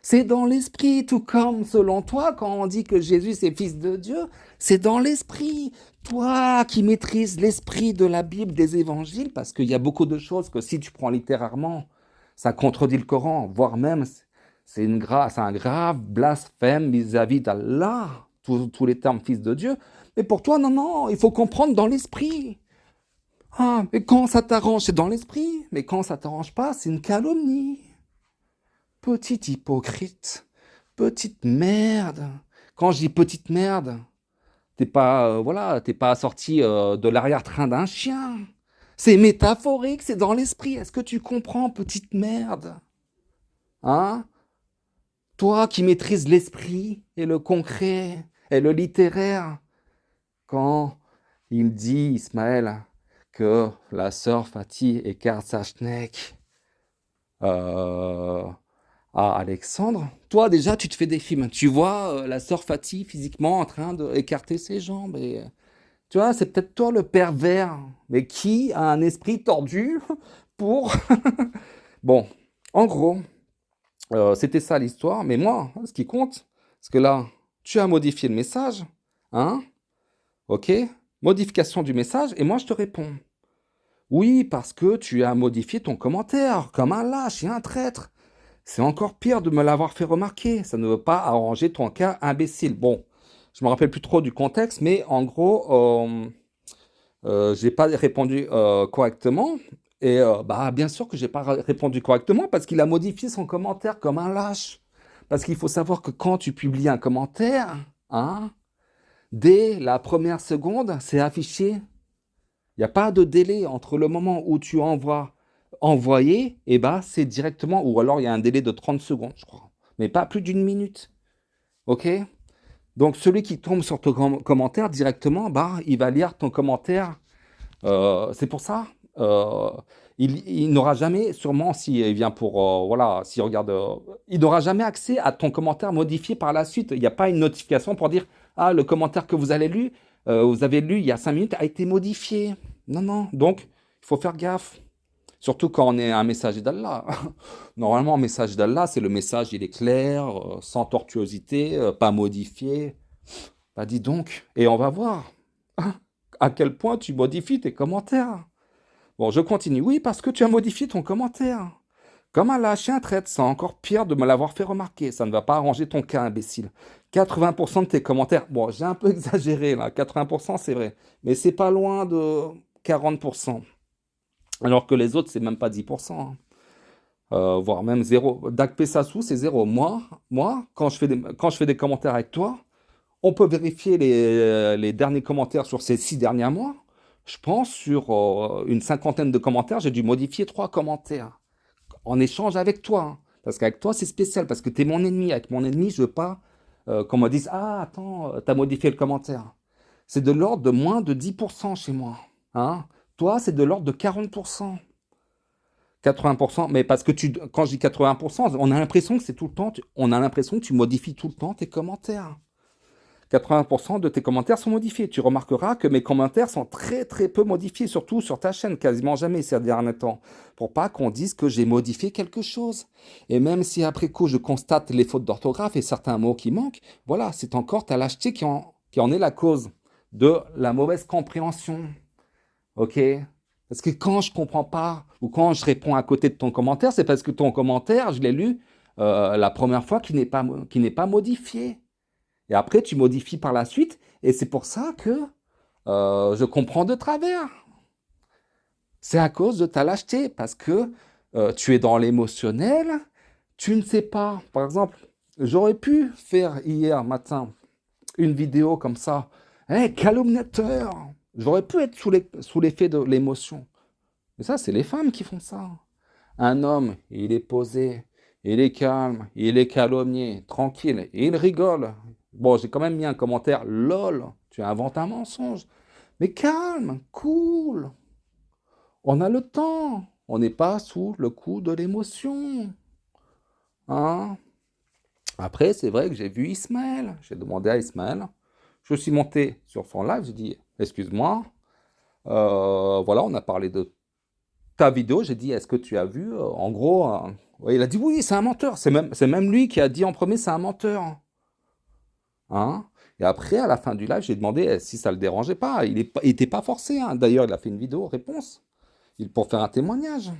C'est dans l'esprit, tout comme selon toi, quand on dit que Jésus est fils de Dieu, c'est dans l'esprit. Toi qui maîtrises l'esprit de la Bible, des évangiles, parce qu'il y a beaucoup de choses que si tu prends littéralement, ça contredit le Coran, voire même c'est un grave blasphème vis-à-vis d'Allah, tous les termes fils de Dieu. Mais pour toi, non, non, il faut comprendre dans l'esprit. Ah, mais quand ça t'arrange, c'est dans l'esprit. Mais quand ça t'arrange pas, c'est une calomnie. Petite hypocrite, petite merde. Quand je dis petite merde, t'es pas sorti de l'arrière-train d'un chien. C'est métaphorique, c'est dans l'esprit. Est-ce que tu comprends, petite merde? Hein? Toi qui maîtrises l'esprit et le concret et le littéraire, quand il dit, Ismaël, que la sœur Fatih écarte sa schneck à Alexandre, toi déjà tu te fais des films. Tu vois la sœur Fatih physiquement en train d'écarter ses jambes. Et, tu vois, c'est peut-être toi le pervers, mais qui a un esprit tordu pour... Bon, en gros, c'était ça l'histoire, mais moi, ce qui compte, c'est que là, tu as modifié le message, hein? Ok? Modification du message, et moi je te réponds. Oui, parce que tu as modifié ton commentaire, comme un lâche et un traître. C'est encore pire de me l'avoir fait remarquer. Ça ne veut pas arranger ton cas imbécile. Bon, je me rappelle plus trop du contexte, mais en gros, j'ai pas répondu correctement. Et bah, bien sûr que j'ai pas répondu correctement parce qu'il a modifié son commentaire comme un lâche. Parce qu'il faut savoir que quand tu publies un commentaire, hein, dès la première seconde, c'est affiché. Il n'y a pas de délai entre le moment où tu envoies envoyer, et bah c'est directement, ou alors il y a un délai de 30 secondes, je crois, mais pas plus d'une minute. Ok? Donc celui qui tombe sur ton commentaire directement, bah il va lire ton commentaire. C'est pour ça. euh, il n'aura jamais, sûrement, s'il vient pour, voilà, s'il regarde, il n'aura jamais accès à ton commentaire modifié par la suite. Il n'y a pas une notification pour dire, ah, le commentaire que vous avez lu il y a 5 minutes a été modifié. Non, non. Donc, il faut faire gaffe. Surtout quand on est un messager d'Allah. Normalement, un message d'Allah, c'est le message, il est clair, sans tortuosité, pas modifié. Bah dis donc, et on va voir à quel point tu modifies tes commentaires. Bon, je continue. Oui, parce que tu as modifié ton commentaire. Comme un lâche et un traître, c'est encore pire de me l'avoir fait remarquer. Ça ne va pas arranger ton cas, imbécile. 80% de tes commentaires, bon, j'ai un peu exagéré là, 80% c'est vrai, mais c'est pas loin de 40%. Alors que les autres, c'est même pas 10%, hein. Voire même zéro. Dak Pesassou, c'est zéro. Moi, quand je fais des commentaires avec toi, on peut vérifier les derniers commentaires sur ces 6 derniers mois. Je pense sur une cinquantaine de commentaires, j'ai dû modifier 3 commentaires en échange avec toi, hein. Parce qu'avec toi, c'est spécial, parce que tu es mon ennemi. Avec mon ennemi, je veux pas qu'on me dise, ah, attends, t'as modifié le commentaire. C'est de l'ordre de moins de 10% chez moi, hein. Toi, c'est de l'ordre de 40%. 80%, mais parce que quand je dis 80%, on a l'impression que c'est tout le temps, on a l'impression que tu modifies tout le temps tes commentaires. 80% de tes commentaires sont modifiés. Tu remarqueras que mes commentaires sont très très peu modifiés, surtout sur ta chaîne, quasiment jamais ces derniers temps, pour pas qu'on dise que j'ai modifié quelque chose. Et même si après coup je constate les fautes d'orthographe et certains mots qui manquent, voilà, c'est encore ta lâcheté qui en est la cause de la mauvaise compréhension. Ok? Parce que quand je comprends pas ou quand je réponds à côté de ton commentaire, c'est parce que ton commentaire, je l'ai lu la première fois qui n'est pas modifié. Et après, tu modifies par la suite, et c'est pour ça que je comprends de travers. C'est à cause de ta lâcheté, parce que tu es dans l'émotionnel, tu ne sais pas. Par exemple, j'aurais pu faire hier matin une vidéo comme ça. Hé, calomniateur! J'aurais pu être sous l'effet de l'émotion. Mais ça, c'est les femmes qui font ça. Un homme, il est posé, il est calme, il est calomnié, tranquille, il rigole. Bon, j'ai quand même mis un commentaire, lol, tu inventes un mensonge. Mais calme, cool, on a le temps, on n'est pas sous le coup de l'émotion, hein. Après, c'est vrai que j'ai vu Ismaël, j'ai demandé à Ismaël, je suis monté sur son live, j'ai dit, excuse-moi, voilà, on a parlé de ta vidéo, j'ai dit, est-ce que tu as vu, en gros, ouais, il a dit, oui, c'est un menteur, c'est même lui qui a dit en premier, c'est un menteur, hein. Et après, à la fin du live, j'ai demandé si ça le dérangeait pas. Il était pas forcé, hein. D'ailleurs, il a fait une vidéo réponse pour faire un témoignage.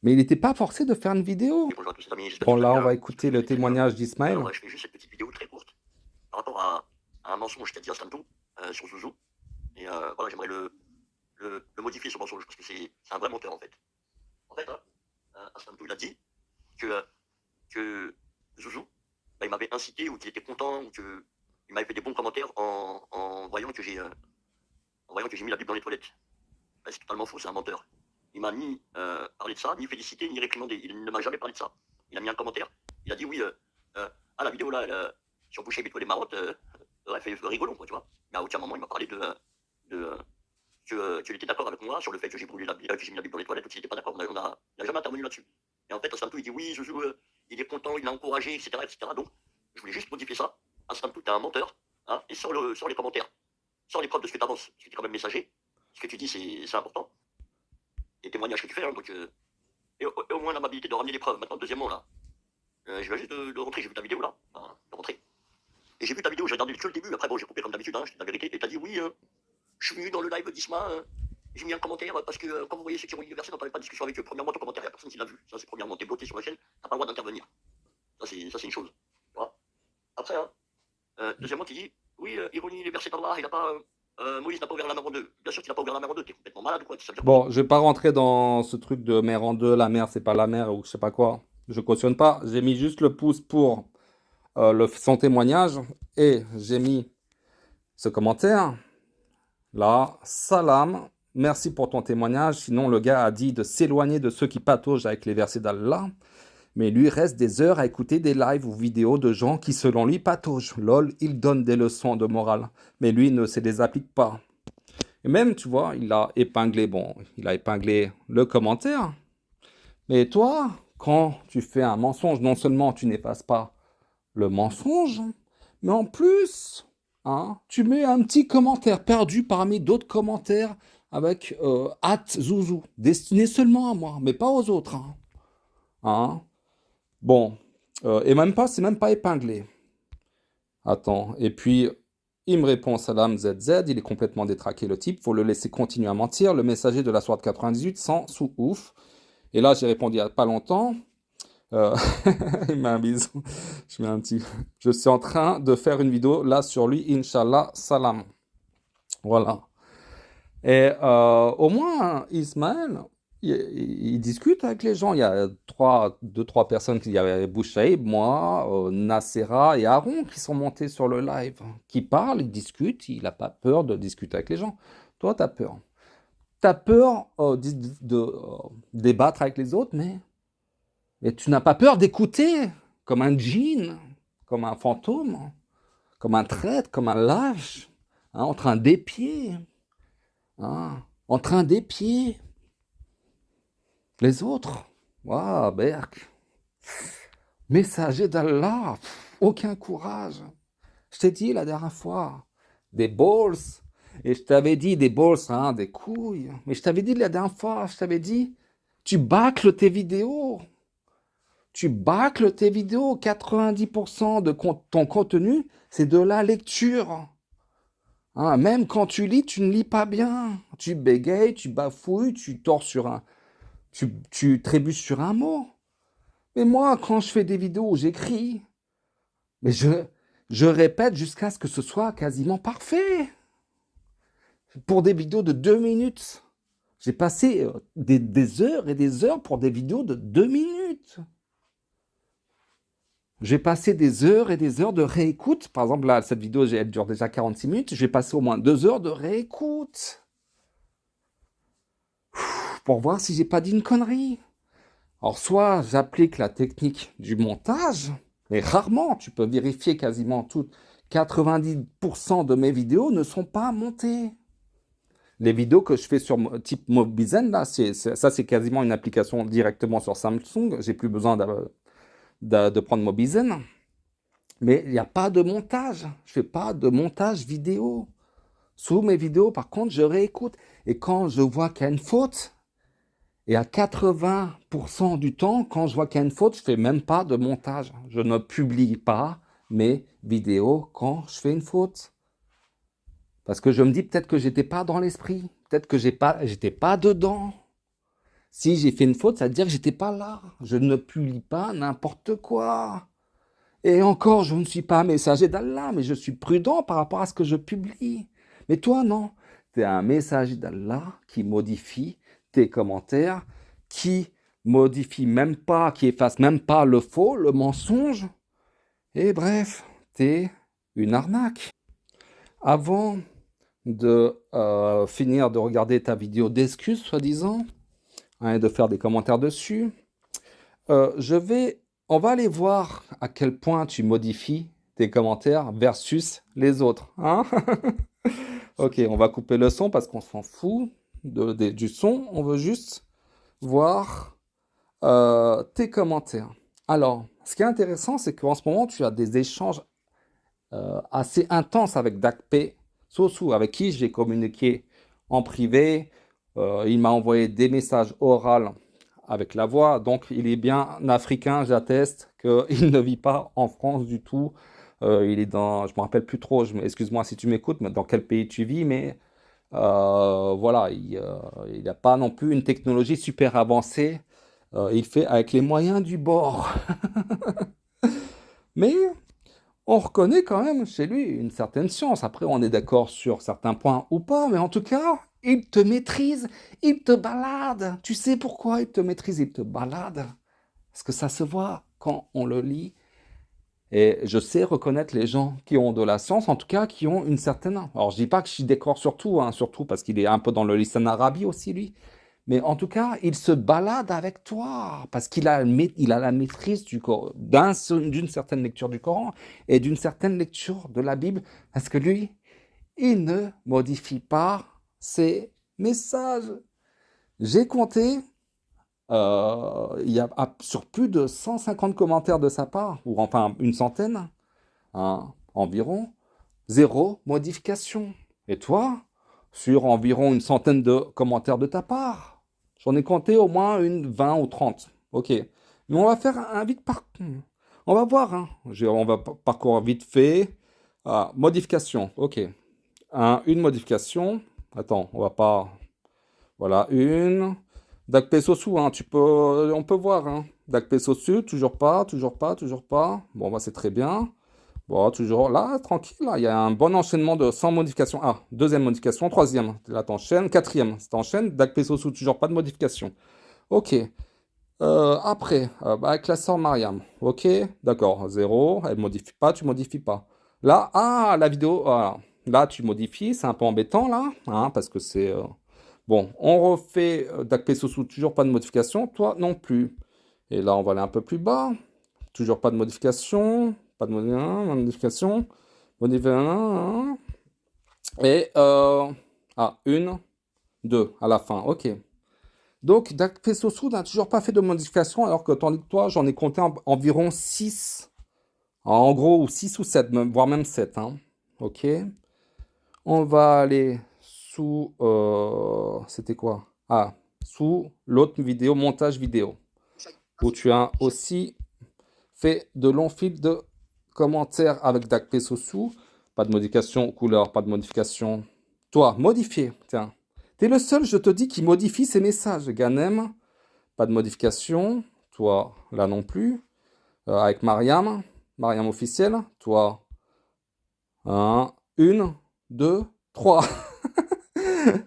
Mais il n'était pas forcé de faire une vidéo. Et bonjour à tous les amis, j'espère que Bon, vous là, allez on va bien. écouter le Très bien. témoignage d'Ismaël. Alors, je fais juste cette petite vidéo très courte par rapport à un mensonge qu'a dit Aslanto sur Zouzou. Et voilà, j'aimerais le modifier ce mensonge parce que c'est un vrai menteur en fait. En fait, Aslanto il a dit que Zouzou, bah, il m'avait incité ou qu'il était content ou qu'il m'avait fait des bons commentaires en voyant que j'ai mis la Bible dans les toilettes. Bah, c'est totalement faux, c'est un menteur. Il m'a ni parlé de ça, ni félicité, ni réprimandé. Il ne m'a jamais parlé de ça. Il a mis un commentaire. Il a dit oui, la vidéo là, sur Boucher Béto les marottes, ouais, fait rigolon, quoi, tu vois. Mais à aucun moment, il m'a parlé qu'il était d'accord avec moi sur le fait que j'ai mis la Bible dans les toilettes ou qu'il n'était pas d'accord. On n'a jamais intervenu là-dessus. Et en fait, Aslantou, il dit oui, Joujou, il est content, il l'a encouragé, etc., etc. Donc, je voulais juste modifier ça. Aslantou, t'es un menteur, hein, et sans les commentaires, sans les preuves de ce que tu avances, parce que tu es quand même messager, ce que tu dis, c'est important. Les témoignages que tu fais, hein, donc, et au moins l'amabilité de ramener les preuves. Maintenant, deuxièmement, là, je vais juste de rentrer, j'ai vu ta vidéo là, de rentrer. Et j'ai vu ta vidéo, j'ai regardé que le début, après bon, j'ai coupé comme d'habitude, hein, je dis la vérité, et t'as dit oui, je suis venu dans le live d'Isma, j'ai mis un commentaire, parce que quand vous voyez ceux qui ont lu le verset, n'entendez pas de discussion avec eux. Premièrement, ton commentaire, il n'y a personne qui l'a vu. Ça, c'est premièrement, t'es bloqué sur la chaîne, t'as pas le droit d'intervenir. Ça, c'est une chose. Tu vois. Après, deuxièmement, tu dis, oui, ironie, les versets d'Allah, il n'a pas. Moïse n'a pas ouvert la mer en deux. Bien sûr qu'il n'a pas ouvert la mer en deux, t'es complètement malade ou quoi? Ça veut dire Bon, je vais pas rentrer dans ce truc de mer en deux, la mer, c'est pas la mer ou je sais pas quoi. Je cautionne pas. J'ai mis juste le pouce pour son témoignage et j'ai mis ce commentaire. Là, salam, merci pour ton témoignage. Sinon, le gars a dit de s'éloigner de ceux qui pataugent avec les versets d'Allah. Mais lui reste des heures à écouter des lives ou vidéos de gens qui, selon lui, pataugent. Lol, il donne des leçons de morale. Mais lui ne se les applique pas. Et même, tu vois, il a épinglé le commentaire. Mais toi, quand tu fais un mensonge, non seulement tu n'effaces pas le mensonge, mais en plus, hein, tu mets un petit commentaire perdu parmi d'autres commentaires avec @zouzou, destiné seulement à moi, mais pas aux autres. Hein. Hein. Bon, et même pas, c'est même pas épinglé. Attends, et puis il me répond Salam ZZ, il est complètement détraqué le type, faut le laisser continuer à mentir, le messager de la SWAT 98 sans sous ouf. Et là j'ai répondu il y a pas longtemps, euh, il met un bisou, je mets un petit, je suis en train de faire une vidéo là sur lui, Inch'Allah, salam. Voilà. Et au moins, Ismaël, il discute avec les gens. Il y a deux, trois personnes, il y avait Bouchaïb, moi, Nacera et Aaron qui sont montés sur le live, qui parlent, ils discutent, il n'a pas peur de discuter avec les gens. Toi, tu as peur. Tu as peur débattre avec les autres, mais tu n'as pas peur d'écouter comme un djinn, comme un fantôme, comme un traître, comme un lâche, hein, en train d'épier. Hein, en train d'épier les autres. Waouh, Berk. Messager d'Allah. Aucun courage. Je t'ai dit la dernière fois. Des balls. Et je t'avais dit des balls, hein, des couilles. Mais je t'avais dit la dernière fois, je t'avais dit, tu bâcles tes vidéos. Tu bâcles tes vidéos. 90% de ton contenu, c'est de la lecture. Hein, même quand tu lis, tu ne lis pas bien. Tu bégayes, tu bafouilles, tu tords sur un... Tu trébuches sur un mot. Mais moi, quand je fais des vidéos, j'écris. Mais je répète jusqu'à ce que ce soit quasiment parfait. Pour des vidéos de 2 minutes. J'ai passé des heures et des heures pour des vidéos de 2 minutes. J'ai passé des heures et des heures de réécoute. Par exemple, là, cette vidéo, elle dure déjà 46 minutes. J'ai passé au moins 2 heures de réécoute. Pour voir si j'ai pas dit une connerie. Alors, soit j'applique la technique du montage, mais rarement, tu peux vérifier quasiment toutes. 90% de mes vidéos ne sont pas montées. Les vidéos que je fais sur type Mobizen, là, ça, c'est quasiment une application directement sur Samsung. J'ai plus besoin de prendre Mobizen. Mais il n'y a pas de montage. Je fais pas de montage vidéo. Sous mes vidéos, par contre, je réécoute. Et quand je vois qu'il y a une faute, et à 80% du temps, quand je vois qu'il y a une faute, je ne fais même pas de montage. Je ne publie pas mes vidéos quand je fais une faute. Parce que je me dis peut-être que j'étais pas dans l'esprit. Peut-être que j'étais pas dedans. Si j'ai fait une faute, ça veut dire que j'étais pas là. Je ne publie pas n'importe quoi. Et encore, je ne suis pas messager d'Allah, mais je suis prudent par rapport à ce que je publie. Mais toi, non. Tu es un messager d'Allah qui modifie tes commentaires, qui modifie même pas, qui efface même pas le faux, le mensonge. Et bref, t'es une arnaque. Avant de finir de regarder ta vidéo d'excuses, soi-disant, hein, et de faire des commentaires dessus, on va aller voir à quel point tu modifies tes commentaires versus les autres. Hein. Ok, on va couper le son parce qu'on s'en fout du son. On veut juste voir tes commentaires. Alors, ce qui est intéressant, c'est qu'en ce moment, tu as des échanges assez intenses avec Dakpe Sossou, avec qui j'ai communiqué en privé. Il m'a envoyé des messages oraux avec la voix. Donc, il est bien africain, j'atteste qu'il ne vit pas en France du tout. Il est dans, je me rappelle plus trop, excuse-moi si tu m'écoutes, mais dans quel pays tu vis, mais voilà, il n'a pas non plus une technologie super avancée. Il fait avec les moyens du bord. Mais on reconnaît quand même chez lui une certaine science. Après, on est d'accord sur certains points ou pas, mais en tout cas, il te maîtrise, il te balade. Tu sais pourquoi il te maîtrise, il te balade? Parce que ça se voit quand on le lit. Et je sais reconnaître les gens qui ont de la science, en tout cas qui ont une certaine... Alors je dis pas que je suis d'accord sur tout, hein, surtout parce qu'il est un peu dans le lisan arabi aussi, lui. Mais en tout cas, il se balade avec toi, parce qu'il a, il a la maîtrise d'une certaine lecture du Coran et d'une certaine lecture de la Bible, parce que lui, il ne modifie pas ses messages. J'ai compté, il y a sur plus de 150 commentaires de sa part, ou enfin une centaine, hein, environ, zéro modification. Et toi, sur environ une centaine de commentaires de ta part. J'en ai compté au moins une 20 ou 30. Ok. Mais on va faire un vite parcours. On va voir, hein. On va parcourir vite fait. Ah, modification. Ok. Une modification. Attends, on va pas. Voilà, une. Dakpe Sosu, hein, on peut voir, hein. Dakpe Sosu, toujours pas, toujours pas, toujours pas. Bon, bah, c'est très bien. Bon, toujours là, tranquille, là, il y a un bon enchaînement de 100 modifications. Ah, deuxième modification, troisième, là, t'enchaînes, quatrième, t'enchaînes, Dakpe Sosu, toujours pas de modification. Ok. Après, bah, classeur Mariam. Ok, d'accord, zéro, elle modifie pas, tu modifies pas. Là, ah, la vidéo, voilà. Là, tu modifies, c'est un peu embêtant, là, hein, parce que c'est... Bon, on refait Dakpe Sosu, toujours pas de modification, toi non plus. Et là, on va aller un peu plus bas, toujours pas de modification, pas de modification, modification, et une, deux, à la fin, ok. Donc, Dakpe Sosu n'a toujours pas fait de modification, alors que tandis que toi, j'en ai compté environ 6. En gros, ou 6 ou 7, voire même 7, hein. Ok. On va aller sous... c'était quoi? Ah, sous l'autre vidéo, montage vidéo, où tu as aussi fait de longs fils de commentaires avec Dakpe Sosu. Pas de modification, couleur, pas de modification. Toi, modifié, tiens. T'es le seul, je te dis, qui modifie ses messages. Ganem, pas de modification. Toi, là non plus. Avec Mariam, Mariam officielle. Toi, une, deux, trois.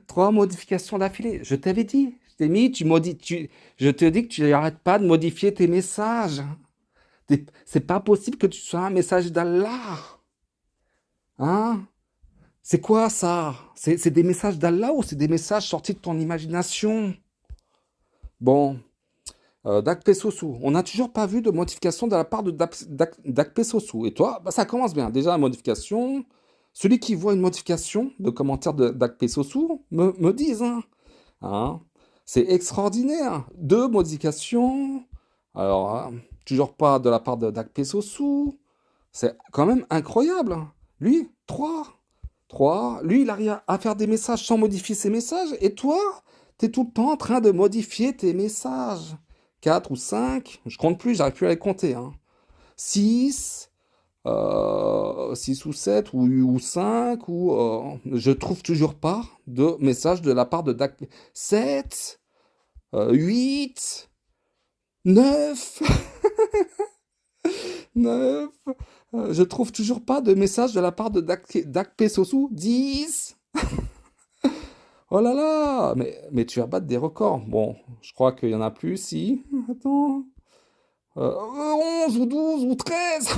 Trois modifications d'affilée. Je t'avais dit. Je t'ai mis, je te dis que tu n'arrêtes pas de modifier tes messages. C'est pas possible que tu sois un message d'Allah. Hein? C'est quoi ça? C'est des messages d'Allah ou c'est des messages sortis de ton imagination? Bon, Dakpe Sosu, on n'a toujours pas vu de modification de la part de Dakpe Sosu. Et toi, bah, ça commence bien. Déjà, la modification. Celui qui voit une modification de commentaire de Dakpe Sosu me dise, hein. Hein? C'est extraordinaire. Deux modifications. Alors, toujours pas de la part de Dakpe Sosu. C'est quand même incroyable. Lui, trois. 3. Lui, il arrive à faire des messages sans modifier ses messages. Et toi, tu es tout le temps en train de modifier tes messages. 4 ou 5. Je compte plus, j'arrive plus à les compter, hein. 6. 6 ou 7 ou 5. Je trouve toujours pas de message de la part de Dak. 7. 8. 9. 9. Je trouve toujours pas de message de la part de Dakpe Sosu. 10. Oh là là, mais tu vas battre des records. Bon, je crois qu'il y en a plus, si. Attends. 11 ou 12 ou 13.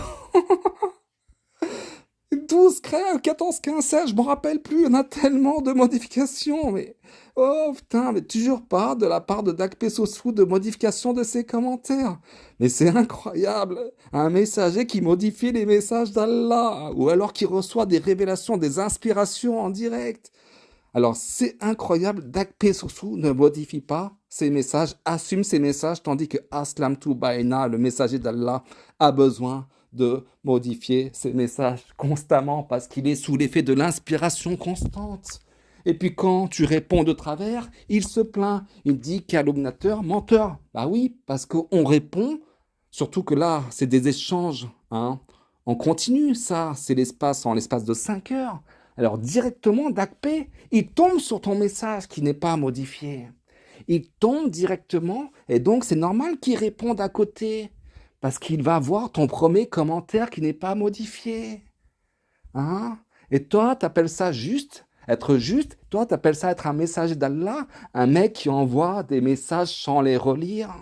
12, 13, 14, 15, 16, je m'en rappelle plus. Il y en a tellement de modifications. Mais oh putain, mais toujours pas de la part de Dakpe Sosu de modification de ses commentaires. Mais c'est incroyable. Un messager qui modifie les messages d'Allah. Ou alors qui reçoit des révélations, des inspirations en direct. Alors, c'est incroyable, Dakpe Sosu ne modifie pas ses messages, assume ses messages, tandis que Aslam Baina, le messager d'Allah, a besoin de modifier ses messages constamment parce qu'il est sous l'effet de l'inspiration constante. Et puis quand tu réponds de travers, il se plaint, il dit calomniateur, menteur. Bah oui, parce qu'on répond, surtout que là, c'est des échanges, hein. On continue, ça, c'est l'espace en l'espace de 5 heures. Alors directement, Dakpe, il tombe sur ton message qui n'est pas modifié. Il tombe directement, et donc c'est normal qu'il réponde à côté, parce qu'il va voir ton premier commentaire qui n'est pas modifié. Hein? Et toi, t'appelles ça juste, être juste, toi, t'appelles ça être un messager d'Allah, un mec qui envoie des messages sans les relire.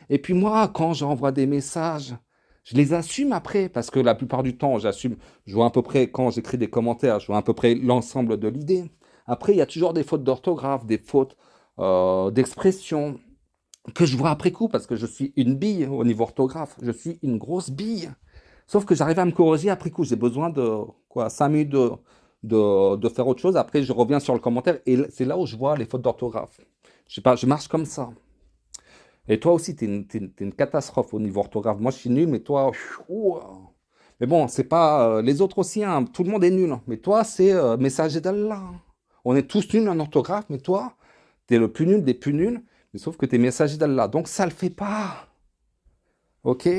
Et puis moi, quand j'envoie des messages, je les assume après, parce que la plupart du temps, j'assume, je vois à peu près, quand j'écris des commentaires, je vois à peu près l'ensemble de l'idée. Après, il y a toujours des fautes d'orthographe, des fautes d'expression, que je vois après coup, parce que je suis une bille au niveau orthographe. Je suis une grosse bille. Sauf que j'arrive à me corriger après coup. J'ai besoin de 5 minutes de faire autre chose. Après, je reviens sur le commentaire, et c'est là où je vois les fautes d'orthographe. Je sais pas, je marche comme ça. Et toi aussi, t'es une catastrophe au niveau orthographe. Moi, je suis nul, mais toi... Mais bon, c'est pas... les autres aussi, hein, tout le monde est nul. Mais toi, c'est messager d'Allah. On est tous nuls en orthographe, mais toi, t'es le plus nul des plus nuls, mais sauf que t'es messager d'Allah. Donc ça le fait pas. Ok?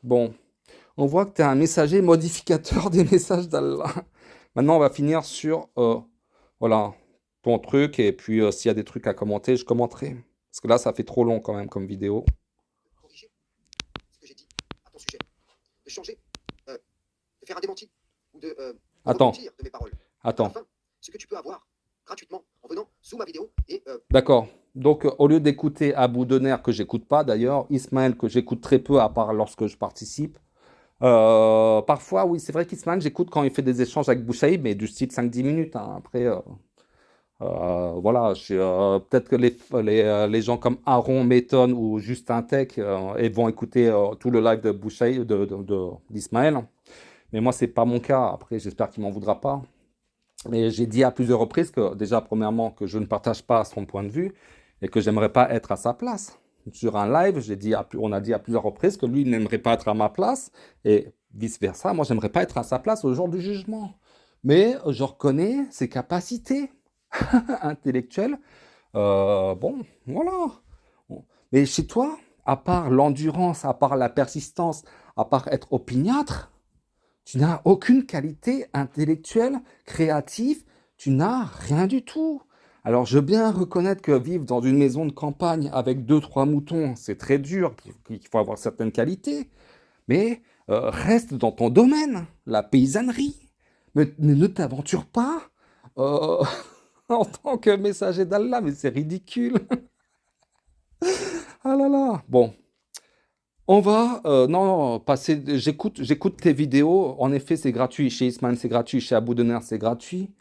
Bon, on voit que t'es un messager modificateur des messages d'Allah. Maintenant, on va finir sur voilà, ton truc, et puis s'il y a des trucs à commenter, je commenterai. Parce que là, ça fait trop long quand même comme vidéo. de corriger ce que j'ai dit à ton sujet, de changer, de faire un démenti ou de Attends, repentir de mes paroles. attends. Enfin, ce que tu peux avoir gratuitement en venant sous ma vidéo et D'accord. Donc, au lieu d'écouter Abou Dener, que j'écoute pas d'ailleurs, Ismaël, que j'écoute très peu, à part lorsque je participe. Parfois, oui, c'est vrai qu'Ismaël, j'écoute quand il fait des échanges avec Boussaïd, mais du style 5-10 minutes, hein. Après, voilà, peut-être que les gens comme Aaron, Méton ou Justin Tech ils vont écouter tout le live de Boussaïd, d'Ismaël. Mais moi, c'est pas mon cas. Après, j'espère qu'il m'en voudra pas. Mais j'ai dit à plusieurs reprises que, déjà, premièrement, que je ne partage pas son point de vue et que j'aimerais pas être à sa place. Sur un live, on a dit à plusieurs reprises que lui, il n'aimerait pas être à ma place et vice-versa. Moi, j'aimerais pas être à sa place au jour du jugement. Mais je reconnais ses capacités intellectuelles. Bon, voilà. Bon. Mais chez toi, à part l'endurance, à part la persistance, à part être opiniâtre, tu n'as aucune qualité intellectuelle, créative, tu n'as rien du tout. Alors, je veux bien reconnaître que vivre dans une maison de campagne avec deux, trois moutons, c'est très dur, qu'il faut avoir certaines qualités, mais reste dans ton domaine, la paysannerie. Mais ne t'aventure pas euh, en tant que messager d'Allah, mais c'est ridicule. Ah là là. Bon, on va, non, passer. J'écoute tes vidéos. En effet, c'est gratuit. Chez Isman, c'est gratuit. Chez Abou Dener, c'est gratuit.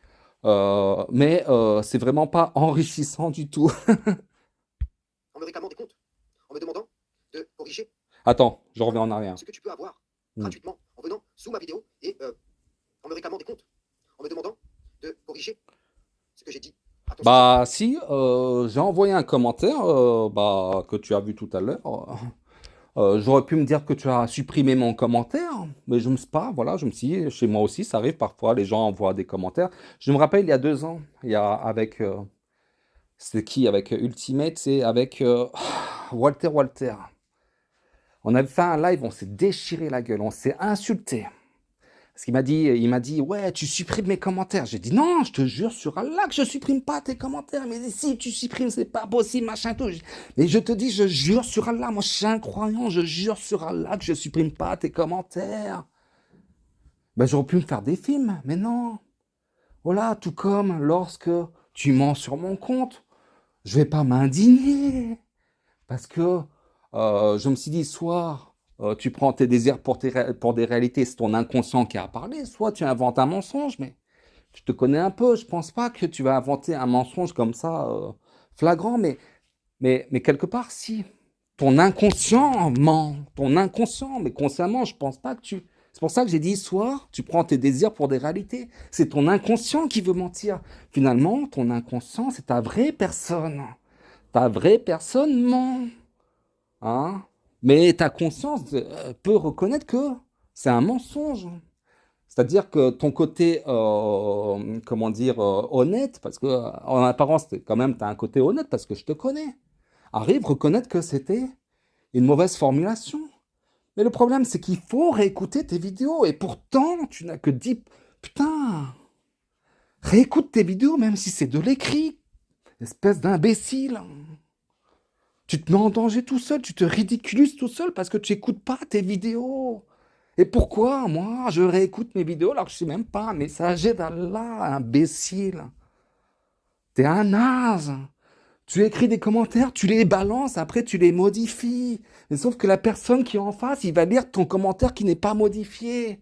Mais c'est vraiment pas enrichissant du tout. en me réclamant des comptes, en me demandant de corriger Attends, je reviens en arrière. ce que tu peux avoir Hmm. gratuitement en venant sous ma vidéo et en me réclamant des comptes, en me demandant de corriger ce que j'ai dit à ton sujet. Bah, si, j'ai envoyé un commentaire bah, que tu as vu tout à l'heure. J'aurais pu me dire que tu as supprimé mon commentaire, mais je me suis pas. Voilà, je me suis dit, chez moi aussi, ça arrive parfois, les gens envoient des commentaires. Je me rappelle, il y a 2 ans, il y a avec. C'est qui? Avec Ultimate, c'est avec Walter. On avait fait un live, on s'est déchiré la gueule, on s'est insulté. Parce qu'il m'a dit, ouais, tu supprimes mes commentaires. J'ai dit, non, je te jure sur Allah que je supprime pas tes commentaires. Mais si tu supprimes, c'est pas possible, machin, tout. Mais je te dis, je jure sur Allah, moi je suis un croyant, je jure sur Allah que je supprime pas tes commentaires. Ben, j'aurais pu me faire des films, mais non. Voilà, tout comme lorsque tu mens sur mon compte, je vais pas m'indigner. Parce que je me suis dit, soit tu prends tes désirs pour des réalités, c'est ton inconscient qui a parlé, soit tu inventes un mensonge, mais je te connais un peu, je pense pas que tu vas inventer un mensonge comme ça, flagrant, mais quelque part, si. Ton inconscient ment, ton inconscient, mais consciemment, je pense pas que tu... C'est pour ça que j'ai dit, soit tu prends tes désirs pour des réalités, c'est ton inconscient qui veut mentir. Finalement, ton inconscient, c'est ta vraie personne. Ta vraie personne ment. Hein? Mais ta conscience peut reconnaître que c'est un mensonge. C'est-à-dire que ton côté, comment dire, honnête, parce que en apparence, quand même, tu as un côté honnête parce que je te connais, arrive à reconnaître que c'était une mauvaise formulation. Mais le problème, c'est qu'il faut réécouter tes vidéos. Et pourtant, tu n'as que 10... Putain, réécoute tes vidéos même si c'est de l'écrit. Espèce d'imbécile. Tu te mets en danger tout seul, tu te ridiculises tout seul parce que tu n'écoutes pas tes vidéos. Et pourquoi, moi, je réécoute mes vidéos alors que je ne suis même pas un messager d'Allah, imbécile. T'es un naze. Tu écris des commentaires, tu les balances, après tu les modifies. Mais sauf que la personne qui est en face, il va lire ton commentaire qui n'est pas modifié.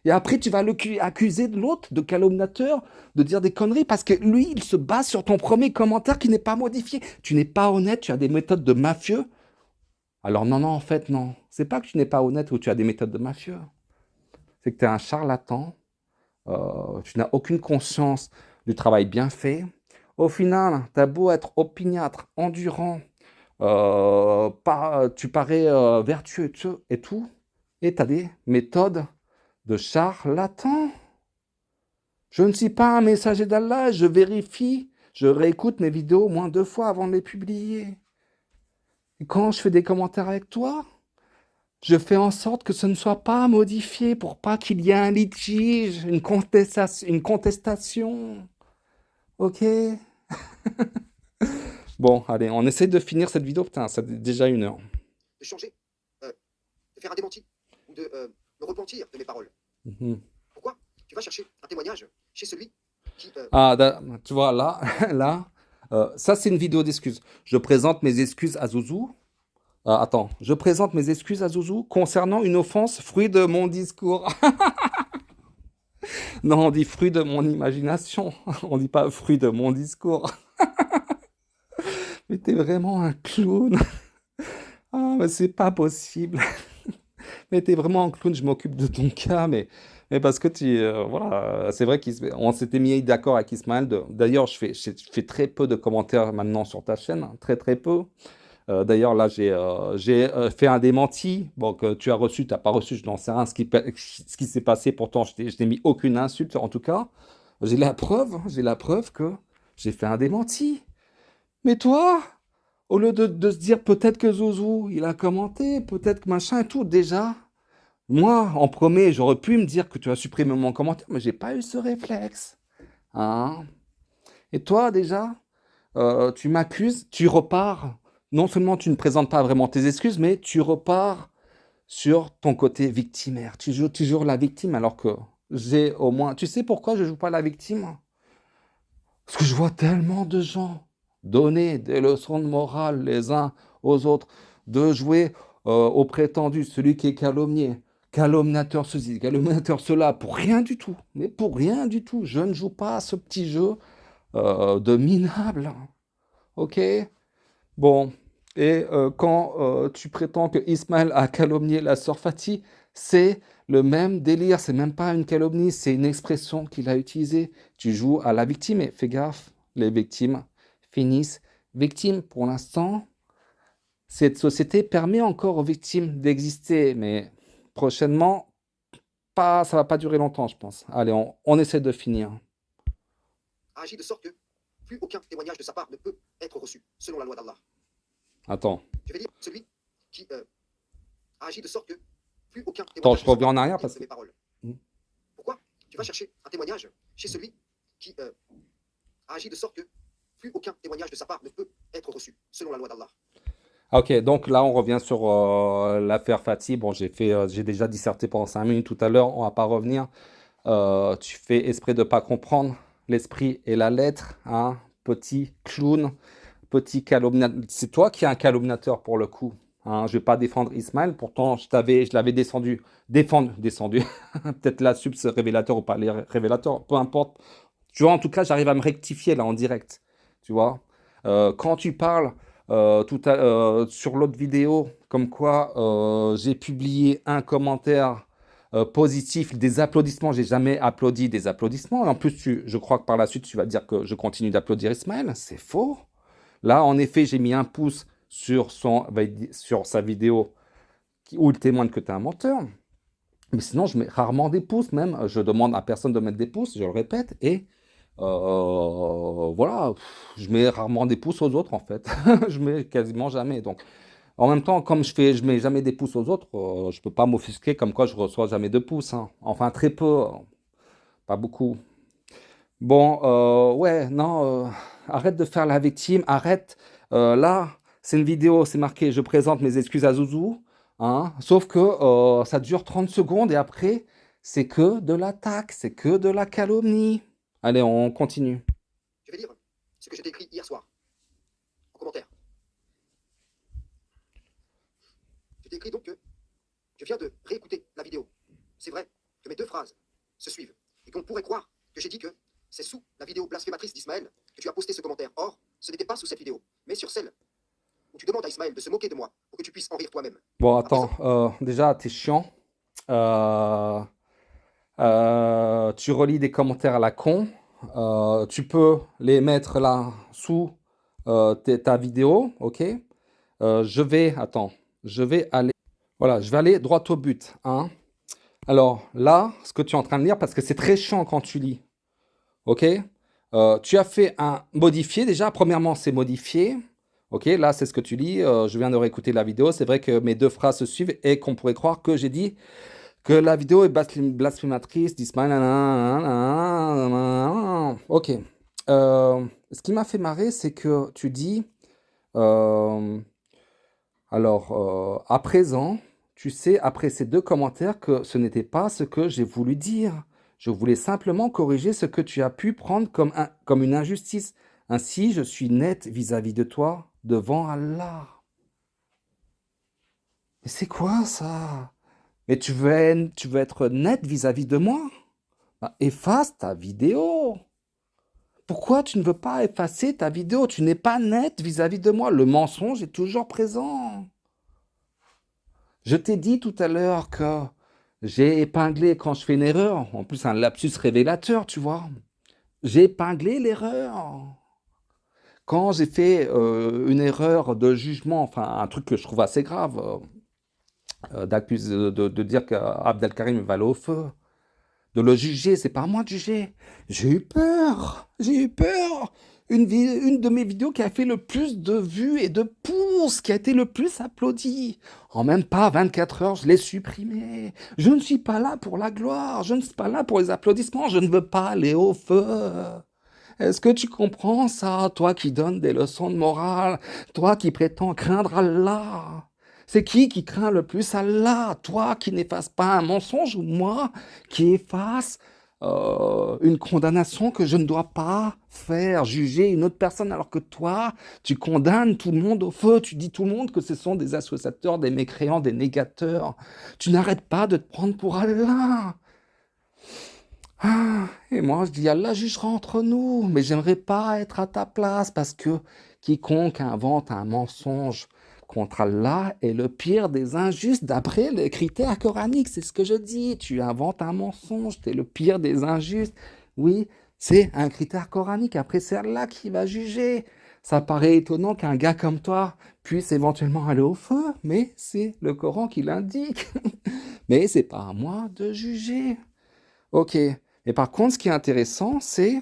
Et après, tu vas accuser de l'autre, de calomniateur, de dire des conneries, parce que lui, il se base sur ton premier commentaire qui n'est pas modifié. Tu n'es pas honnête, tu as des méthodes de mafieux. Alors non, non, en fait, non. C'est pas que tu n'es pas honnête ou tu as des méthodes de mafieux. C'est que tu es un charlatan, tu n'as aucune conscience du travail bien fait. Au final, tu as beau être opiniâtre, endurant, tu parais vertueux et tout, et tu as des méthodes de charlatan. Je ne suis pas un messager d'Allah, je vérifie, je réécoute mes vidéos au moins 2 fois avant de les publier. Et quand je fais des commentaires avec toi, je fais en sorte que ce ne soit pas modifié pour pas qu'il y ait un litige, une contestation. Ok? Bon, allez, on essaie de finir cette vidéo. Putain, ça fait déjà 1 heure. de changer, de faire un démenti ou de me repentir de mes paroles. Mhm. Pourquoi? Tu vas chercher un témoignage chez celui qui... Ah, tu vois, là, là, ça c'est une vidéo d'excuses. Je présente mes excuses à Zouzou. Attends, je présente mes excuses à Zouzou concernant une offense fruit de mon discours. Non, on dit fruit de mon imagination. On dit pas fruit de mon discours. Mais t'es vraiment un clown. Ah, mais c'est pas possible. Mais t'es vraiment un clown, je m'occupe de ton cas, mais parce que voilà, c'est vrai qu'on s'était mis d'accord avec Ismaël. D'ailleurs, je fais très peu de commentaires maintenant sur ta chaîne, hein, très très peu. D'ailleurs, là, j'ai fait un démenti. Bon, que tu as reçu, tu n'as pas reçu, je n'en sais rien ce qui s'est passé. Pourtant, je n'ai mis aucune insulte, en tout cas. J'ai la preuve que j'ai fait un démenti. Mais toi, au lieu de se dire peut-être que Zouzou, il a commenté, peut-être que machin et tout, déjà, moi, en premier, j'aurais pu me dire que tu as supprimé mon commentaire, mais j'ai pas eu ce réflexe. Hein? Et toi, déjà, tu m'accuses, tu repars. Non seulement tu ne présentes pas vraiment tes excuses, mais tu repars sur ton côté victimaire. Tu joues toujours la victime, alors que j'ai au moins. Tu sais pourquoi je joue pas la victime? Parce que je vois tellement de gens donner des leçons de morale les uns aux autres, de jouer au prétendu, celui qui est calomnié, calomniateur ceci, calomniateur cela, pour rien du tout. Mais pour rien du tout. Je ne joue pas à ce petit jeu de minable. Ok? Bon. Et quand tu prétends que Ismaël a calomnié la sœur Fatih, c'est le même délire, c'est même pas une calomnie, c'est une expression qu'il a utilisée. Tu joues à la victime et fais gaffe, les victimes finissent victimes. Pour l'instant, cette société permet encore aux victimes d'exister, mais prochainement, pas, ça va pas durer longtemps, je pense. Allez, on essaie de finir. a agi de sorte que plus aucun témoignage de sa part ne peut être reçu, selon la loi d'Allah. Attends, Je vais lire celui qui a agi de sorte que plus aucun attends, témoignage je de sa reviens part en ne arrière peut parce de que... mes paroles. Hmm. Pourquoi? Tu vas chercher un témoignage chez celui qui a agi de sorte que plus aucun témoignage de sa part ne peut être reçu, selon la loi d'Allah. Ah, ok, donc là on revient sur l'affaire Fatih. Bon, j'ai déjà disserté pendant 5 minutes tout à l'heure, on va pas revenir. Tu fais exprès de pas comprendre l'esprit et la lettre, hein, petit clown, petit calomniateur. C'est toi qui es un calomniateur pour le coup. Hein, je vais pas défendre Ismaël, pourtant je l'avais descendu. Peut-être la subs révélateur ou pas les révélateurs, peu importe. Tu vois, en tout cas, j'arrive à me rectifier là en direct. Tu vois, quand tu parles sur l'autre vidéo, comme quoi j'ai publié un commentaire positif, des applaudissements. J'ai jamais applaudi des applaudissements. En plus, je crois que par la suite, tu vas dire que je continue d'applaudir Ismaël. C'est faux. Là, en effet, j'ai mis un pouce sur sa vidéo où il témoigne que tu es un menteur. Mais sinon, je mets rarement des pouces, même. Je demande à personne de mettre des pouces, je le répète. Et voilà, je mets rarement des pouces aux autres, en fait. Je mets quasiment jamais. Donc, en même temps, comme je mets jamais des pouces aux autres, je peux pas m'offusquer comme quoi je reçois jamais de pouces. Hein. Enfin, très peu, pas beaucoup. Bon, ouais, non, arrête de faire la victime, arrête. Là, c'est une vidéo, c'est marqué, je présente mes excuses à Zouzou. Hein, sauf que ça dure 30 secondes et après, c'est que de l'attaque, c'est que de la calomnie. Allez, on continue. Je vais lire ce que j'ai écrit hier soir, en commentaire. J'ai écrit donc que je viens de réécouter la vidéo. C'est vrai que mes deux phrases se suivent et qu'on pourrait croire que j'ai dit que c'est sous la vidéo blasphématrice d'Ismaël que tu as posté ce commentaire. Or, ce n'était pas sous cette vidéo, mais sur celle où tu demandes à Ismaël de se moquer de moi pour que tu puisses en rire toi-même. Bon, attends, déjà, t'es chiant. Euh, tu relis des commentaires à la con. Tu peux les mettre là sous ta vidéo, ok? Attends, je vais aller, voilà, je vais aller droit au but, hein. Alors là, ce que tu es en train de lire, parce que c'est très chiant quand tu lis. ok? Tu as fait un modifié déjà. Premièrement, c'est modifié. Ok, là, c'est ce que tu lis. Je viens de réécouter la vidéo. C'est vrai que mes deux phrases se suivent et qu'on pourrait croire que j'ai dit que la vidéo est blasphématrice d'Ismaël. Ok. Ce qui m'a fait marrer, c'est que tu dis, euh, à présent, tu sais, après ces deux commentaires, que ce n'était pas ce que j'ai voulu dire. Je voulais simplement corriger ce que tu as pu prendre comme une injustice. Ainsi, je suis net vis-à-vis de toi devant Allah. Mais c'est quoi ça? Mais tu veux être net vis-à-vis de moi? Bah, efface ta vidéo. Pourquoi tu ne veux pas effacer ta vidéo? Tu n'es pas net vis-à-vis de moi. Le mensonge est toujours présent. Je t'ai dit tout à l'heure que j'ai épinglé quand je fais une erreur. En plus, un lapsus révélateur, tu vois. J'ai épinglé l'erreur. Quand j'ai fait une erreur de jugement, enfin un truc que je trouve assez grave, de dire qu'Abdelkarim va aller au feu, de le juger, c'est pas à moi de juger. J'ai eu peur, j'ai eu peur. Une de mes vidéos qui a fait le plus de vues et de pouces, qui a été le plus applaudie. En même pas 24 heures, je l'ai supprimée. Je ne suis pas là pour la gloire, je ne suis pas là pour les applaudissements, je ne veux pas aller au feu. Est-ce que tu comprends ça, toi qui donnes des leçons de morale, toi qui prétends craindre Allah? C'est qui craint le plus Allah? Toi qui n'effaces pas un mensonge ou moi qui efface une condamnation que je ne dois pas faire, juger une autre personne alors que toi, tu condamnes tout le monde au feu, tu dis tout le monde que ce sont des associateurs, des mécréants, des négateurs. Tu n'arrêtes pas de te prendre pour Allah. Ah, et moi, je dis, Allah jugera entre nous, mais j'aimerais pas être à ta place parce que quiconque invente un mensonge contre Allah est le pire des injustes d'après les critères coraniques. C'est ce que je dis. Tu inventes un mensonge, tu es le pire des injustes. Oui, c'est un critère coranique. Après, c'est Allah qui va juger. Ça paraît étonnant qu'un gars comme toi puisse éventuellement aller au feu, mais c'est le Coran qui l'indique. Mais c'est pas à moi de juger. Ok. Et par contre, ce qui est intéressant, c'est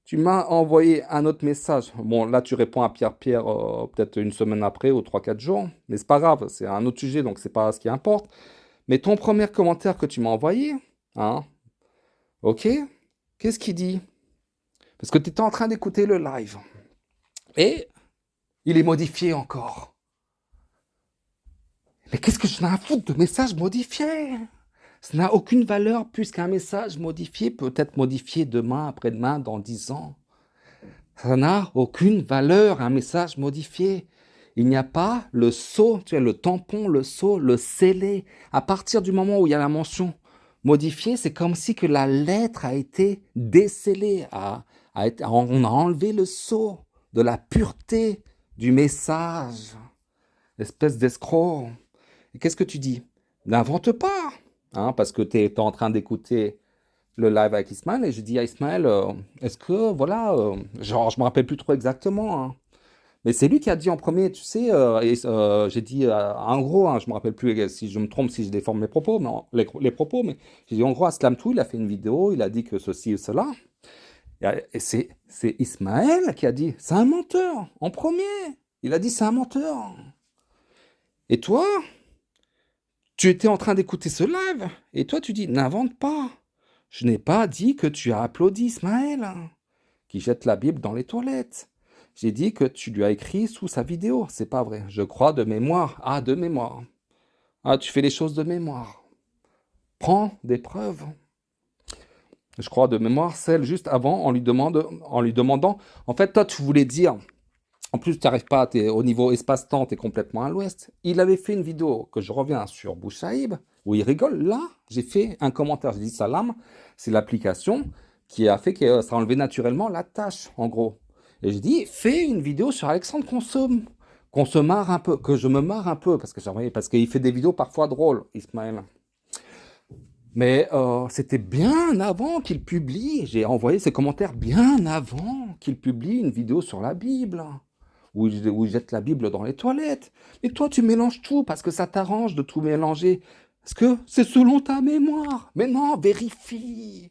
tu m'as envoyé un autre message. Bon, là, tu réponds à Pierre peut-être une semaine après ou 3 4 jours, mais c'est pas grave, c'est un autre sujet, donc c'est pas ce qui importe. Mais ton premier commentaire que tu m'as envoyé, hein, ok, qu'est-ce qu'il dit? Parce que tu étais en train d'écouter le live. Et il est modifié encore. Mais qu'est-ce que je n'ai à foutre de messages modifiés? Ça n'a aucune valeur puisqu'un message modifié peut être modifié demain, après-demain, dans 10 ans. Ça n'a aucune valeur, un message modifié. Il n'y a pas le sceau, tu vois, le tampon, le sceau, le scellé. À partir du moment où il y a la mention modifiée, c'est comme si que la lettre a été décellée, on a enlevé le sceau de la pureté du message. Espèce d'escroc. Et qu'est-ce que tu dis? N'invente pas, hein, parce que tu es en train d'écouter le live avec Ismaël et je dis à Ismaël, est-ce que, voilà, genre, je me rappelle plus trop exactement, hein, mais c'est lui qui a dit en premier, tu sais, j'ai dit, en gros, hein, je me rappelle plus si je me trompe, si je déforme mes propos, mais les propos, mais j'ai dit en gros, Aslam Tout, il a fait une vidéo, il a dit que ceci et cela, et c'est Ismaël qui a dit, c'est un menteur, en premier, il a dit c'est un menteur. Et toi, tu étais en train d'écouter ce live, et toi tu dis, n'invente pas. Je n'ai pas dit que tu as applaudi Ismaël, hein, qui jette la Bible dans les toilettes. J'ai dit que tu lui as écrit sous sa vidéo. C'est pas vrai. Je crois de mémoire. Ah, de mémoire. Ah, tu fais les choses de mémoire. Prends des preuves. Je crois de mémoire celle juste avant en lui demandant. En fait, toi, tu voulais dire. En plus, tu n'arrives pas, au niveau espace-temps, tu es complètement à l'ouest. Il avait fait une vidéo que je reviens sur Bouchaïb, où il rigole. Là, j'ai fait un commentaire. J'ai dit Salam, c'est l'application qui a fait que ça a enlevé naturellement la tâche, en gros. Et j'ai dit, fais une vidéo sur Alexandre qu'on se marre un peu, que je me marre un peu, parce qu'il fait des vidéos parfois drôles, Ismaël. Mais c'était bien avant qu'il publie, j'ai envoyé ces commentaires bien avant qu'il publie une vidéo sur la Bible, où il jette la Bible dans les toilettes. Mais toi, tu mélanges tout, parce que ça t'arrange de tout mélanger. Parce que c'est selon ta mémoire. Mais non, vérifie.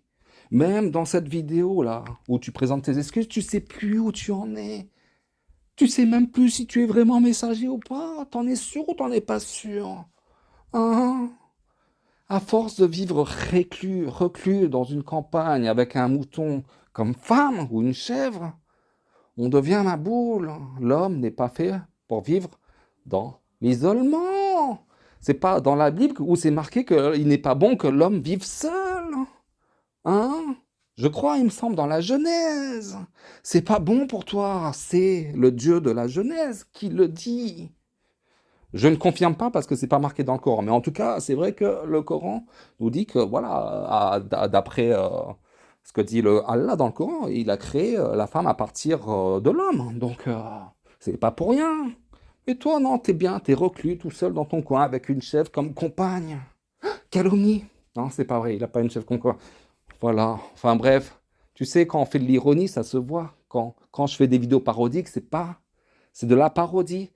Même dans cette vidéo-là, où tu présentes tes excuses, tu sais plus où tu en es. Tu sais même plus si tu es vraiment messager ou pas. T'en es sûr ou t'en es pas sûr? Hein? À force de vivre reclus dans une campagne avec un mouton comme femme ou une chèvre, on devient ma boule. L'homme n'est pas fait pour vivre dans l'isolement. C'est pas dans la Bible où c'est marqué qu'il n'est pas bon que l'homme vive seul. Hein? Je crois, il me semble, dans la Genèse. C'est pas bon pour toi. C'est le Dieu de la Genèse qui le dit. Je ne confirme pas parce que c'est pas marqué dans le Coran. Mais en tout cas, c'est vrai que le Coran nous dit que, voilà, d'après ce que dit le Allah dans le Coran, il a créé la femme à partir de l'homme. Donc, c'est pas pour rien. Et toi, non, t'es bien, t'es reclus tout seul dans ton coin avec une chèvre comme compagne. Calomnie. Non, c'est pas vrai, il a pas une chèvre comme quoi. Voilà. Enfin bref, tu sais, quand on fait de l'ironie, ça se voit. Quand je fais des vidéos parodiques, c'est de la parodie.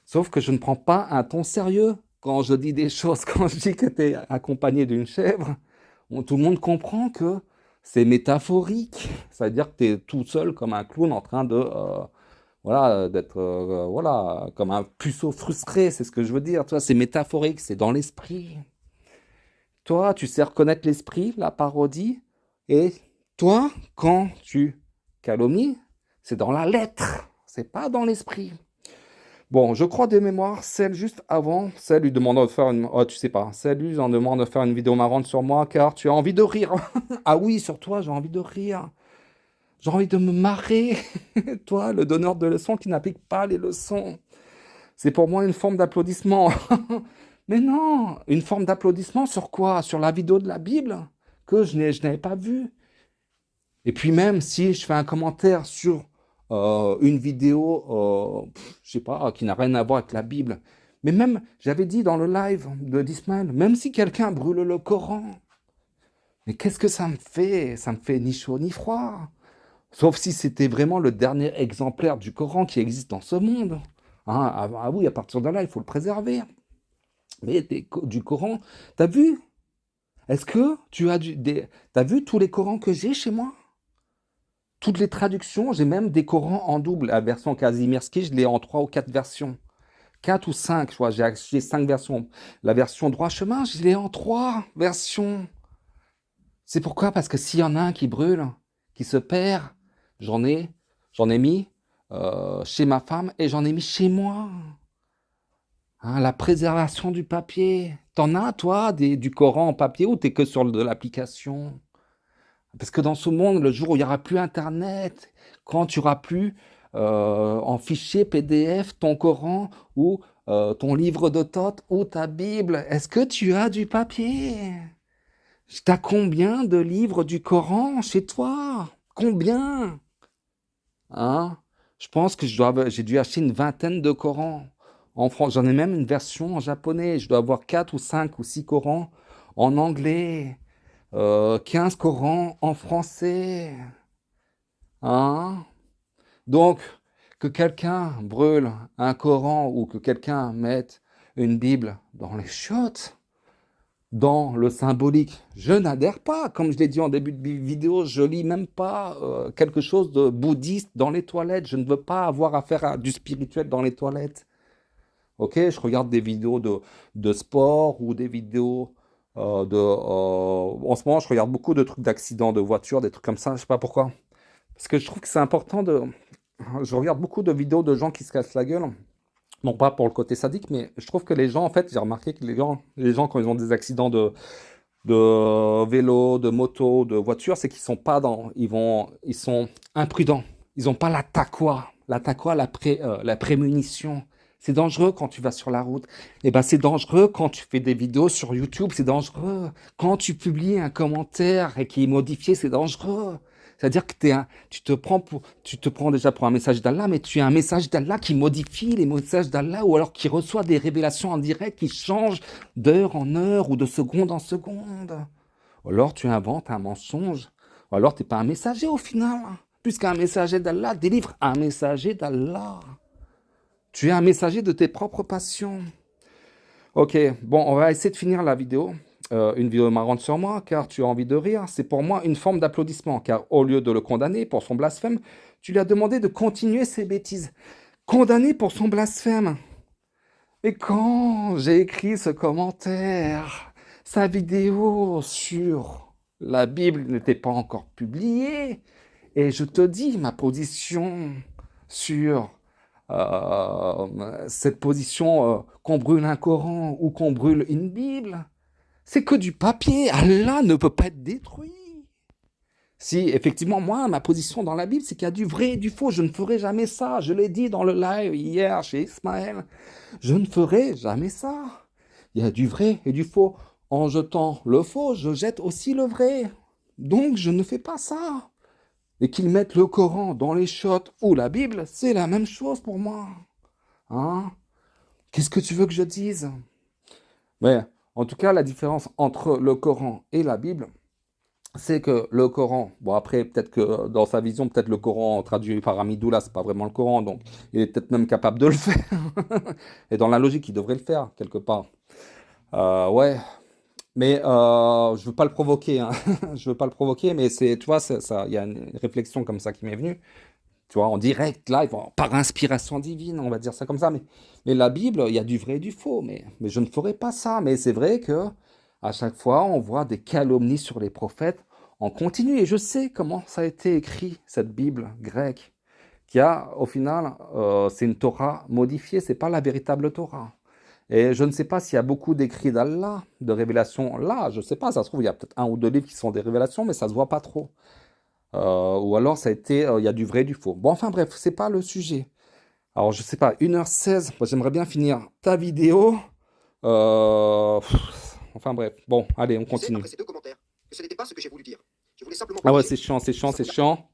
Sauf que je ne prends pas un ton sérieux quand je dis des choses, quand je dis que tu es accompagné d'une chèvre. Tout le monde comprend que c'est métaphorique. Ça veut dire que tu es tout seul comme un clown en train de, voilà, d'être, voilà, comme un puceau frustré, c'est ce que je veux dire. Toi, c'est métaphorique, c'est dans l'esprit. Toi, tu sais reconnaître l'esprit, la parodie. Et toi, quand tu calomnies, c'est dans la lettre, c'est pas dans l'esprit. Bon, je crois de mémoire, celle juste avant, celle lui demande de faire une... Oh, tu sais pas, celle lui en demande de faire une vidéo marrante sur moi car tu as envie de rire. Ah oui, sur toi, j'ai envie de rire. J'ai envie de me marrer. Toi, le donneur de leçons qui n'applique pas les leçons. C'est pour moi une forme d'applaudissement. Mais non, une forme d'applaudissement sur quoi? Sur la vidéo de la Bible que je n'avais pas vue. Et puis même si je fais un commentaire sur une vidéo, je sais pas, qui n'a rien à voir avec la Bible, mais même, j'avais dit dans le live d'Ismaël, même si quelqu'un brûle le Coran, mais qu'est-ce que ça me fait? Ça me fait ni chaud ni froid. Sauf si c'était vraiment le dernier exemplaire du Coran qui existe dans ce monde. Hein, ah oui, à partir de là, il faut le préserver. Mais du Coran, t'as vu? Est-ce que tu as t'as vu tous les Corans que j'ai chez moi? Toutes les traductions, j'ai même des Corans en double. La version Kazimierski, je l'ai en 3 ou 4 versions. 4 ou 5, je vois, j'ai 5 versions. La version droit chemin, je l'ai en 3 versions. C'est pourquoi? Parce que s'il y en a un qui brûle, qui se perd, j'en ai, j'en ai mis chez ma femme et j'en ai mis chez moi. Hein, la préservation du papier. T'en as, toi, du Coran en papier ou t'es que sur de l'application? Parce que dans ce monde, le jour où il n'y aura plus Internet, quand tu auras plus en fichier PDF ton Coran ou ton livre de Thoth ou ta Bible, est-ce que tu as du papier? T'as combien de livres du Coran chez toi? Combien? Hein? Je pense que j'ai dû acheter une vingtaine de Corans. En France, j'en ai même une version en japonais. Je dois avoir 4 ou 5 ou 6 Corans en anglais. 15 Corans en français. Hein? Donc, que quelqu'un brûle un Coran ou que quelqu'un mette une Bible dans les chiottes, dans le symbolique, je n'adhère pas. Comme je l'ai dit en début de vidéo, je lis même pas quelque chose de bouddhiste dans les toilettes. Je ne veux pas avoir affaire à du spirituel dans les toilettes. Ok, je regarde des vidéos de sport ou des vidéos en ce moment, je regarde beaucoup de trucs d'accidents de voiture, des trucs comme ça, je sais pas pourquoi. Parce que je trouve que c'est important de... Je regarde beaucoup de vidéos de gens qui se cassent la gueule. Non pas pour le côté sadique, mais je trouve que les gens, en fait, j'ai remarqué que les gens quand ils ont des accidents de vélo, de moto, de voiture, c'est qu'ils sont pas dans... Ils sont imprudents. Ils n'ont pas la taqwa. La taqwa, la prémunition. C'est dangereux quand tu vas sur la route. Et ben, c'est dangereux quand tu fais des vidéos sur YouTube. C'est dangereux. Quand tu publies un commentaire et qui est modifié, c'est dangereux. C'est-à-dire que tu te prends déjà pour un message d'Allah, mais tu es un message d'Allah qui modifie les messages d'Allah ou alors qui reçoit des révélations en direct qui changent d'heure en heure ou de seconde en seconde. Ou alors tu inventes un mensonge. Ou alors tu n'es pas un messager au final. Puisqu'un messager d'Allah délivre un messager d'Allah. Tu es un messager de tes propres passions. Ok, bon, on va essayer de finir la vidéo. une vidéo marrante sur moi, car tu as envie de rire. C'est pour moi une forme d'applaudissement, car au lieu de le condamner pour son blasphème, tu lui as demandé de continuer ses bêtises. Condamné pour son blasphème. Et quand j'ai écrit ce commentaire, sa vidéo sur la Bible n'était pas encore publiée, et je te dis ma position sur cette position qu'on brûle un Coran ou qu'on brûle une Bible, c'est que du papier. Allah ne peut pas être détruit. Si, effectivement, moi, ma position dans la Bible, c'est qu'il y a du vrai et du faux. Je ne ferai jamais ça. Je l'ai dit dans le live hier chez Ismaël. Je ne ferai jamais ça. Il y a du vrai et du faux. En jetant le faux, je jette aussi le vrai. Donc, je ne fais pas ça. Et qu'ils mettent le Coran dans les chiottes ou la Bible, c'est la même chose pour moi. Hein? Qu'est-ce que tu veux que je dise? Mais, en tout cas, la différence entre le Coran et la Bible, c'est que le Coran, bon après, peut-être que dans sa vision, peut-être le Coran traduit par Amidoula, c'est pas vraiment le Coran, donc il est peut-être même capable de le faire. Et dans la logique, il devrait le faire, quelque part. Ouais, mais je veux pas le provoquer, hein. Je veux pas le provoquer, mais c'est, tu vois, ça, il y a une réflexion comme ça qui m'est venue, tu vois, en direct, live, par inspiration divine, on va dire ça comme ça. Mais la Bible, il y a du vrai et du faux, mais je ne ferai pas ça. Mais c'est vrai que à chaque fois, on voit des calomnies sur les prophètes en continu. Et je sais comment ça a été écrit, cette Bible grecque, qui a, au final, c'est une Torah modifiée, c'est pas la véritable Torah. Et je ne sais pas s'il y a beaucoup d'écrits d'Allah, de révélations là, je ne sais pas, ça se trouve, il y a peut-être un ou deux livres qui sont des révélations, mais ça se voit pas trop. Ou alors ça a été, il y a du vrai et du faux. Bon, enfin bref, c'est pas le sujet. Alors, je sais pas, 1h16, moi j'aimerais bien finir ta vidéo. Enfin bref, bon, allez, on Je sais, continue. après ces 2 commentaires, que ce n'était pas ce que j'ai voulu dire. Je voulais simplement Ah ouais, corriger c'est chiant, c'est une chiant, sorte c'est de chiant.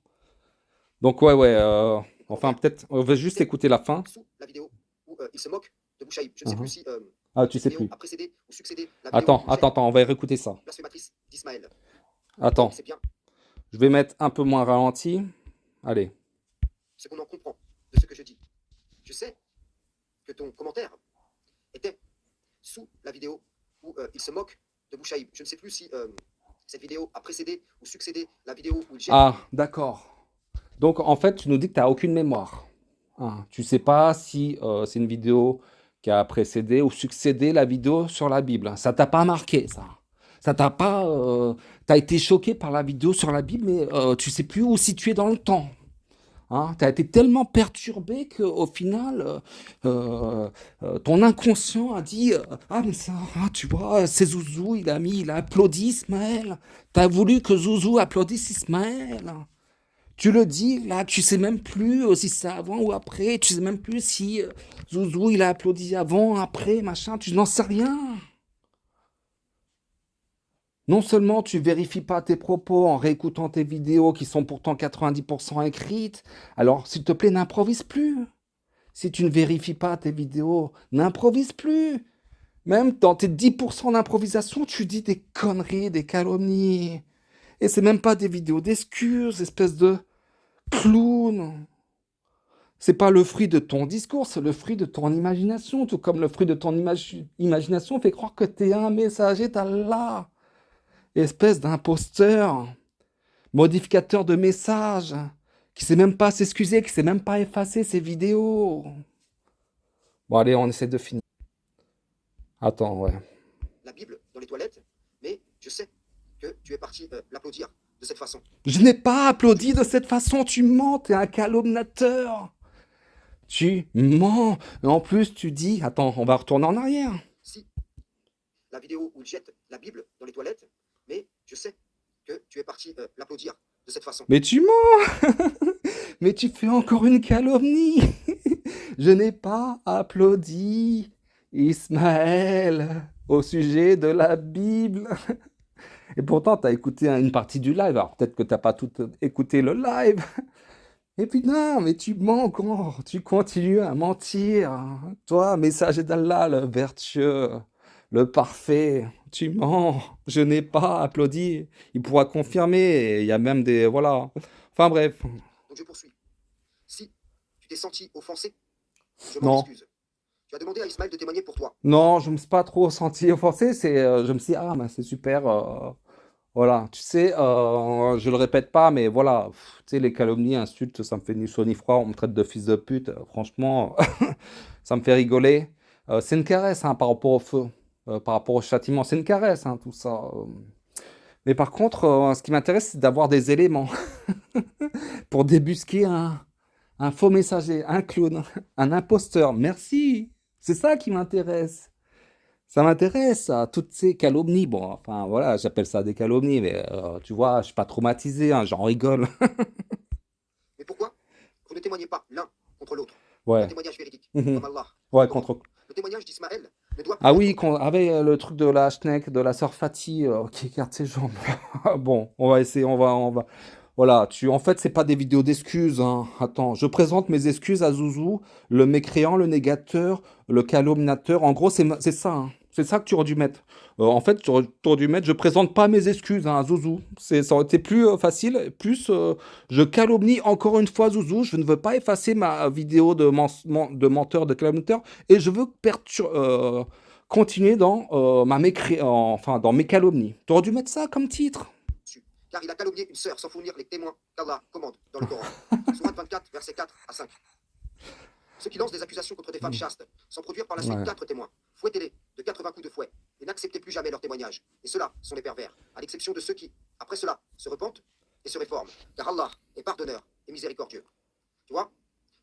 Donc ouais, enfin commentaire peut-être, on va juste était écouter la fin. sous la vidéo où il se moque de Bouchaïb. Je ne sais plus Mhm. si Ah, tu cette sais vidéo plus. a précédé ou succédé la vidéo Attends, où il attends, jette attends, on la va vidéo réécouter ça. blasphématrice d'Ismaël. Attends, C'est bien je vais mettre un peu moins ralenti. Allez. ce qu'on en comprend de ce que je dis. Je sais que ton commentaire était sous la vidéo où il se moque de Bouchaïb. Je ne sais plus si cette vidéo a précédé ou succédé la vidéo où il jette. Ah, d'accord. Donc en fait, tu nous dis que tu n'as aucune mémoire. Hein. Tu sais pas si c'est une vidéo qui a précédé ou succédé la vidéo sur la Bible. Ça t'a pas marqué, ça. Ça t'a pas. T'as été choqué par la vidéo sur la Bible, mais tu sais plus où situer dans le temps. Hein. Tu as été tellement perturbé qu'au final, ton inconscient a dit ah, mais ça, ah, tu vois, c'est Zouzou, il a applaudi Ismaël. Tu as voulu que Zouzou applaudisse Ismaël. Tu le dis, là, tu sais même plus si c'est avant ou après. Tu sais même plus si Zouzou, il a applaudi avant, après, machin. Tu n'en sais rien. Non seulement tu vérifies pas tes propos en réécoutant tes vidéos qui sont pourtant 90% écrites, alors s'il te plaît, n'improvise plus. Si tu ne vérifies pas tes vidéos, n'improvise plus. Même dans tes 10% d'improvisation, tu dis des conneries, des calomnies. Et c'est même pas des vidéos d'excuses, espèce de clown. C'est pas le fruit de ton discours, c'est le fruit de ton imagination. Tout comme le fruit de ton imagination fait croire que t'es un messager d'Allah. Espèce d'imposteur, modificateur de messages, qui sait même pas s'excuser, qui sait même pas effacer ses vidéos. Bon, allez, on essaie de finir. Attends, ouais. La Bible dans les toilettes, mais je sais que tu es parti l'applaudir de cette façon. Je n'ai pas applaudi de cette façon, tu mens, t'es un calomniateur. Tu mens. Et en plus, tu dis, attends, on va retourner en arrière. Si la vidéo où il jette la Bible dans les toilettes, mais je sais que tu es parti l'applaudir de cette façon. Mais tu mens. Mais tu fais encore une calomnie. Je n'ai pas applaudi Ismaël au sujet de la Bible. Et pourtant, tu as écouté une partie du live. Alors peut-être que tu n'as pas tout écouté le live. Et puis non, mais tu mens encore. Tu continues à mentir. Toi, messager d'Allah, le vertueux, le parfait. Tu mens. Je n'ai pas applaudi. Il pourra confirmer. Il y a même des... Voilà. Enfin bref. Donc je poursuis. Si tu t'es senti offensé, je m'en Non. excuse. Tu as demandé à Ismaël de témoigner pour toi. Non, je me suis pas trop senti offensé. Je me suis dit, ah, ben, c'est super. Voilà, tu sais, je le répète pas, mais voilà, tu sais, les calomnies, insultes, ça me fait ni chaud ni froid. On me traite de fils de pute, franchement, ça me fait rigoler. C'est une caresse, hein, par rapport au feu, par rapport au châtiment, c'est une caresse, hein, tout ça. Mais par contre, ce qui m'intéresse, c'est d'avoir des éléments pour débusquer un faux messager, un clown, un imposteur. Merci, c'est ça qui m'intéresse. Ça m'intéresse, ça, toutes ces calomnies. Bon, enfin, voilà, j'appelle ça des calomnies, mais tu vois, je suis pas traumatisé, hein, j'en rigole. Mais pourquoi vous ne témoignez pas l'un contre l'autre d'un Ouais. témoignage véridique, Mhm. comme Allah Ouais, le commande? contre. Le témoignage d'Ismaël ne doit plus Ah être oui, cru. avec le truc de la Schneck, de la sœur Fatih, qui écarte ses jambes. Bon, on va essayer, on va. Voilà, en fait, c'est pas des vidéos d'excuses, hein. Attends, je présente mes excuses à Zouzou, le mécréant, le négateur, le calomniateur. En gros, c'est ça, hein. C'est ça que tu aurais dû mettre. En fait, tu aurais dû mettre, je présente pas mes excuses, hein, à Zouzou. Ça aurait été plus facile. Plus, je calomnie encore une fois Zouzou. Je ne veux pas effacer ma vidéo de menteur, de calomniateur, et je veux continuer dans enfin, dans mes calomnies. Tu aurais dû mettre ça comme titre. Car il a calomnié une sœur sans fournir les témoins qu'Allah commande dans le Coran. Sourate 24, versets 4 à 5. Ceux qui lancent des accusations contre des femmes chastes, sans produire par la suite Ouais. 4 témoins, fouettez-les de 80 coups de fouet, et n'acceptez plus jamais leur témoignage. Et ceux-là sont les pervers, à l'exception de ceux qui, après cela, se repentent et se réforment. Car Allah est pardonneur et miséricordieux. Tu vois,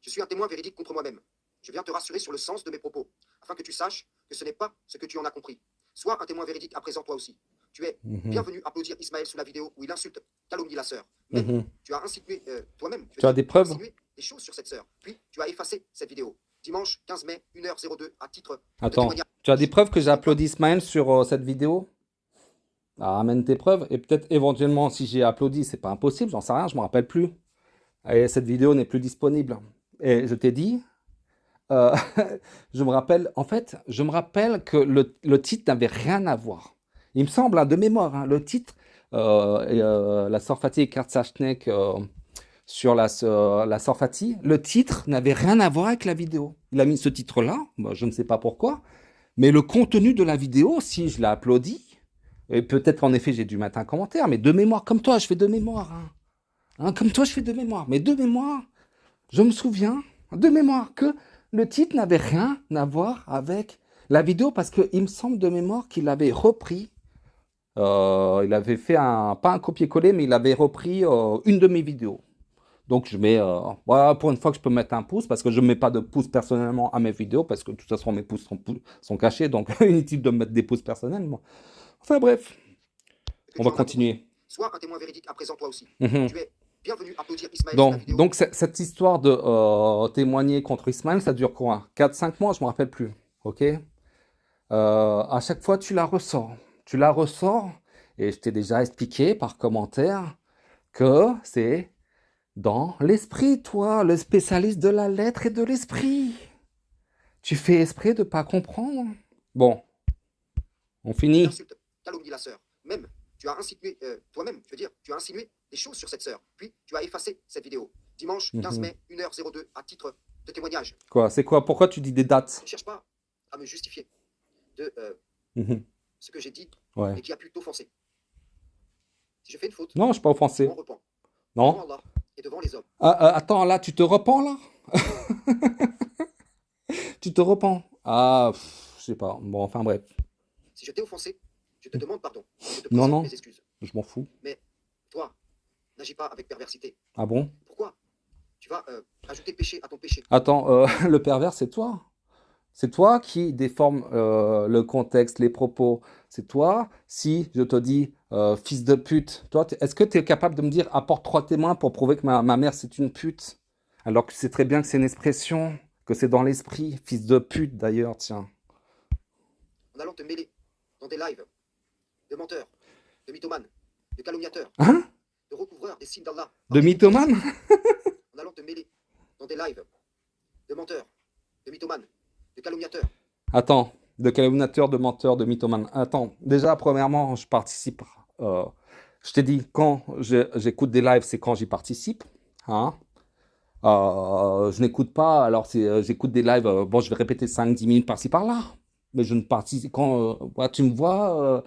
je suis un témoin véridique contre moi-même. Je viens te rassurer sur le sens de mes propos, afin que tu saches que ce n'est pas ce que tu en as compris. Sois un témoin véridique à présent toi aussi. Tu es Mhm. bienvenu applaudir Ismaël sous la vidéo où il insulte, calomnie la sœur. Mais Mhm. tu as insinué toi-même, Tu as des preuves? insinué des choses sur cette sœur. Puis tu as effacé cette vidéo. Dimanche 15 mai, 1h02, à titre de Attends, témoignage. tu as des preuves que j'ai applaudi Ismaël sur cette vidéo? Ah, ramène tes preuves. Et peut-être éventuellement, si j'ai applaudi, c'est pas impossible, j'en sais rien, je me rappelle plus. Et cette vidéo n'est plus disponible. Et je t'ai dit, euh, je me rappelle, en fait, je me rappelle que le titre n'avait rien à voir. Il me semble, hein, de mémoire, hein, le titre, la sœur Fatih écarte sa schneck sur la sœur Fatih, le titre n'avait rien à voir avec la vidéo. Il a mis ce titre-là, moi, je ne sais pas pourquoi, mais le contenu de la vidéo, si je l'ai applaudi, et peut-être en effet j'ai dû mettre un commentaire, mais de mémoire, comme toi, je fais de mémoire. Hein. Hein, comme toi, je fais de mémoire. Mais de mémoire, je me souviens de mémoire que le titre n'avait rien à voir avec la vidéo parce qu'il me semble de mémoire qu'il avait repris. Il avait fait pas un copier-coller, mais il avait repris une de mes vidéos. Donc je mets, voilà, pour une fois que je peux mettre un pouce, parce que je ne mets pas de pouce personnellement à mes vidéos, parce que de toute façon mes pouces sont cachés, donc inutile de me mettre des pouces personnellement. Enfin bref, que on tu va en as compris. continuer. Sois un témoin véridique à présent toi aussi. Mhm. Tu es bienvenu applaudir Ismaël sur la vidéo. Donc cette histoire de témoigner contre Ismaël, ça dure quoi? 4-5 mois, je me rappelle plus. Ok? À chaque fois, tu la ressors. Tu la ressors, et je t'ai déjà expliqué par commentaire que c'est dans l'esprit, toi, le spécialiste de la lettre et de l'esprit. Tu fais exprès de pas comprendre? Bon, on finit. Insulte, calomnie la sœur. Même, tu as insinué, toi-même, je veux dire, tu as insinué des choses sur cette sœur. Puis tu as effacé cette vidéo. Dimanche 15 mai, 1h02, à titre de témoignage. Quoi? C'est quoi? Pourquoi tu dis des dates? Ne cherche pas à me justifier de Mhm. ce que j'ai dit Ouais. et qui a pu t'offenser. Si je fais une faute, Non, je suis pas je offensé. m'en repens. Devant Non? Allah et devant les hommes. Attends, là, tu te repens, là? Tu te repens? Ah, je sais pas. Bon, enfin bref. Si je t'ai offensé, je te demande pardon. Je te Non, présente non. mes excuses. Je m'en fous. Mais toi, n'agis pas avec perversité. Ah bon? Pourquoi tu vas ajouter péché à ton péché? Attends, le pervers, c'est toi. C'est toi qui déforme le contexte, les propos. C'est toi, si je te dis fils de pute, toi, est-ce que tu es capable de me dire apporte 3 témoins pour prouver que ma mère c'est une pute? Alors que tu sais très bien que c'est une expression, que c'est dans l'esprit, fils de pute d'ailleurs, tiens. En allant te mêler dans des lives de menteurs, de mythomanes, de calomniateurs, Hein? de recouvreurs des signes d'Allah. De mythomane? En allant te mêler dans des lives de menteurs, de mythomanes, de calomniateurs. Attends, de calomniateur, de menteur, de mythomane. Attends, déjà, premièrement, je participe. Je t'ai dit, quand j'écoute des lives, c'est quand j'y participe. Hein? Je n'écoute pas, alors j'écoute des lives, bon, je vais répéter 5-10 minutes par-ci par-là, mais je ne participe, quand tu me vois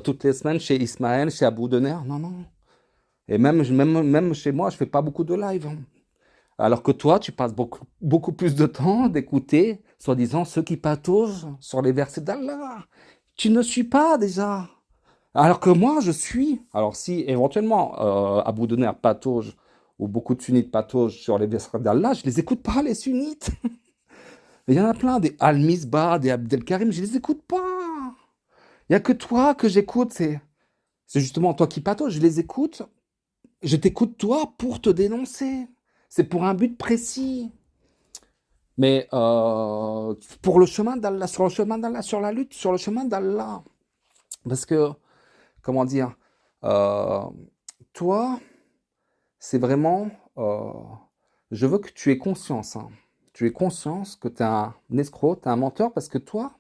toutes les semaines chez Ismaël, chez Abou Dener, non, non. Et même chez moi, je fais pas beaucoup de live, hein. Alors que toi, tu passes beaucoup plus de temps d'écouter, soi-disant, ceux qui pataugent sur les versets d'Allah. Tu ne suis pas déjà. Alors que moi, je suis. Alors si éventuellement Abou Dener patauge ou beaucoup de sunnites pataugent sur les versets d'Allah, je les écoute pas, les sunnites. Il y en a plein, des Al-Misbah, des Abdelkarim, je les écoute pas. Il y a que toi que j'écoute, c'est justement toi qui patauge, je les écoute. Je t'écoute toi pour te dénoncer. C'est pour un but précis. Mais pour le chemin d'Allah, sur le chemin d'Allah, sur la lutte, sur le chemin d'Allah. Parce que, comment dire, euh, toi, c'est vraiment, je veux que tu aies conscience, hein. Tu aies conscience que tu es un escroc, tu es un menteur, parce que toi,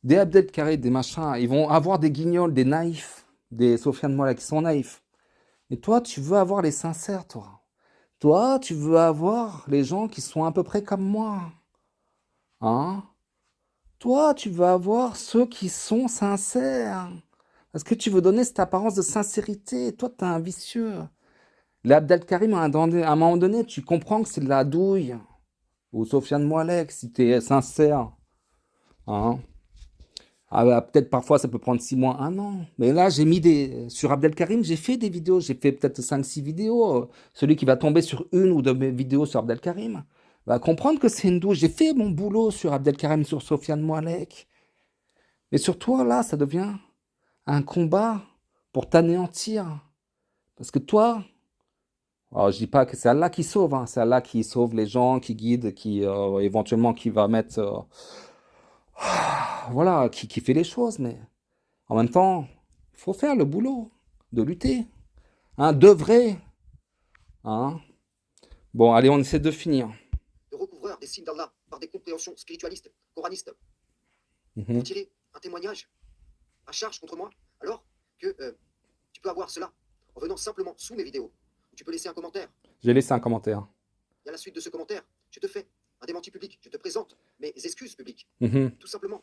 des Abdelkarim, des machins, ils vont avoir des guignols, des naïfs, des Sofiane Molla qui sont naïfs. Et toi, tu veux avoir les sincères, toi. Toi, tu veux avoir les gens qui sont à peu près comme moi. Hein? Toi, tu veux avoir ceux qui sont sincères. Parce que tu veux donner cette apparence de sincérité. Toi, t'es un vicieux. Les Abdelkarim, à un moment donné, tu comprends que c'est de la douille. Ou Sofiane Moalek, si t'es sincère. Hein? Ah bah, peut-être parfois ça peut prendre 6 mois, 1 an. Mais là, j'ai mis des. Sur Abdelkarim, j'ai fait des vidéos. J'ai fait peut-être 5-6 vidéos. Celui qui va tomber sur une ou deux de mes vidéos sur Abdelkarim va comprendre que c'est une douche. J'ai fait mon boulot sur Abdelkarim, sur Sofiane Moalek. Mais sur toi, là, ça devient un combat pour t'anéantir. Parce que toi, alors je dis pas que c'est Allah qui sauve, hein. C'est Allah qui sauve les gens, qui guide, qui éventuellement qui va mettre. Voilà, qui fait les choses, mais. En même temps, il faut faire le boulot de lutter, hein, d'œuvrer, hein. Bon, allez, on essaie de finir. De recouvreur des signes d'Allah par des compréhensions spiritualistes, coranistes, pour Mhm. tirer un témoignage à charge contre moi, alors que tu peux avoir cela en venant simplement sous mes vidéos. Tu peux laisser un commentaire. J'ai laissé un commentaire. Et à la suite de ce commentaire, je te fais un démenti public. Je te présente mes excuses publiques. Mhm. Tout simplement.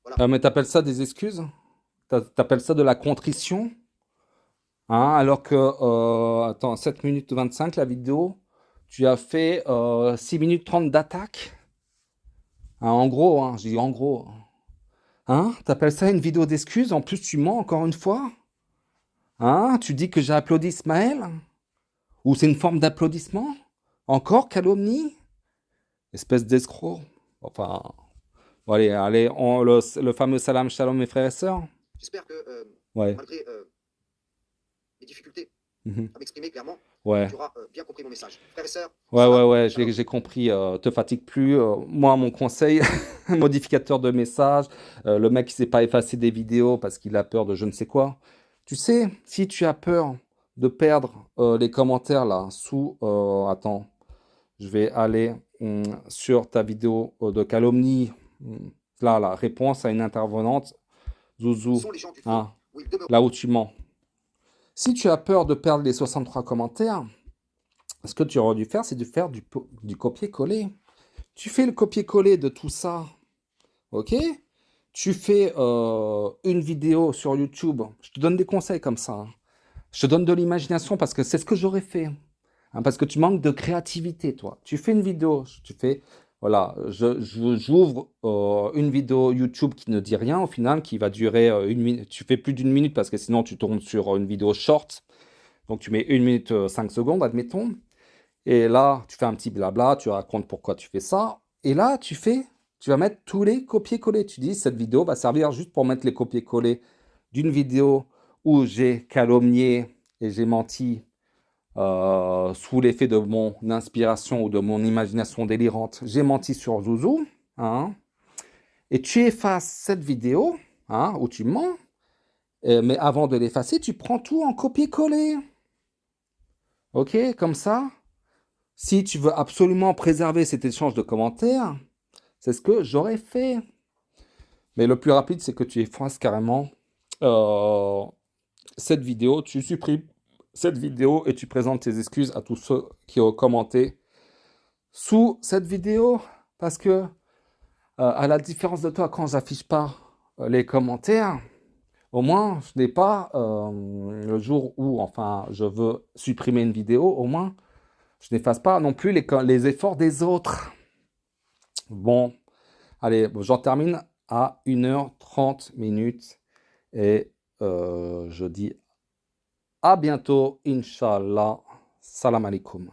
Voilà. Mais t'appelles ça des excuses? T'appelles ça de la contrition? Hein, alors que, attends, 7 minutes 25 la vidéo, tu as fait 6 minutes 30 d'attaque. Hein, en gros, hein, je dis en gros. Hein, t'appelles ça une vidéo d'excuses? En plus, tu mens encore une fois? Hein, tu dis que j'ai applaudi Ismaël? Ou c'est une forme d'applaudissement? Encore calomnie? Espèce d'escroc. Enfin, bon, allez, le fameux salam shalom, mes frères et sœurs. J'espère que Ouais. malgré mes difficultés Mhm. à m'exprimer clairement, Ouais. tu auras bien compris mon message. Frères et sœurs, Ouais, salam, ouais, shalom. j'ai compris. Te fatigue plus. Moi, mon conseil, modificateur de message, le mec qui sait pas effacer des vidéos parce qu'il a peur de je ne sais quoi. Tu sais, si tu as peur de perdre les commentaires là sous, attends, je vais aller sur ta vidéo de calomnie. Là, la réponse à une intervenante, Zouzou, Sont les gens du fond hein, où ils demeurent. là où tu mens. Si tu as peur de perdre les 63 commentaires, ce que tu aurais dû faire, c'est de faire du copier-coller. Tu fais le copier-coller de tout ça, ok? Tu fais une vidéo sur YouTube. Je te donne des conseils comme ça, hein. Je te donne de l'imagination parce que c'est ce que j'aurais fait, hein, parce que tu manques de créativité, toi. Tu fais une vidéo, tu fais, voilà, j'ouvre une vidéo YouTube qui ne dit rien au final, qui va durer 1 minute. Tu fais plus d'1 minute parce que sinon tu tombes sur une vidéo short. Donc tu mets 1 minute 5 secondes, admettons. Et là, tu fais un petit blabla, tu racontes pourquoi tu fais ça. Et là, tu vas mettre tous les copier-coller. Tu dis, cette vidéo va servir juste pour mettre les copier-coller d'une vidéo où j'ai calomnié et j'ai menti sous l'effet de mon inspiration ou de mon imagination délirante. J'ai menti sur Zouzou, hein, et tu effaces cette vidéo, hein, où tu mens. Mais avant de l'effacer, tu prends tout en copier-coller. Ok, comme ça. Si tu veux absolument préserver cet échange de commentaires, c'est ce que j'aurais fait. Mais le plus rapide, c'est que tu effaces carrément cette vidéo, tu supprimes cette vidéo et tu présentes tes excuses à tous ceux qui ont commenté sous cette vidéo. Parce que, à la différence de toi, quand j'affiche pas les commentaires, au moins, je n'ai pas, le jour où, enfin, je veux supprimer une vidéo, au moins, je n'efface pas non plus les efforts des autres. Bon, allez, j'en termine à 1h30 et je dis à bientôt, Inch'Allah. Salam alaikum.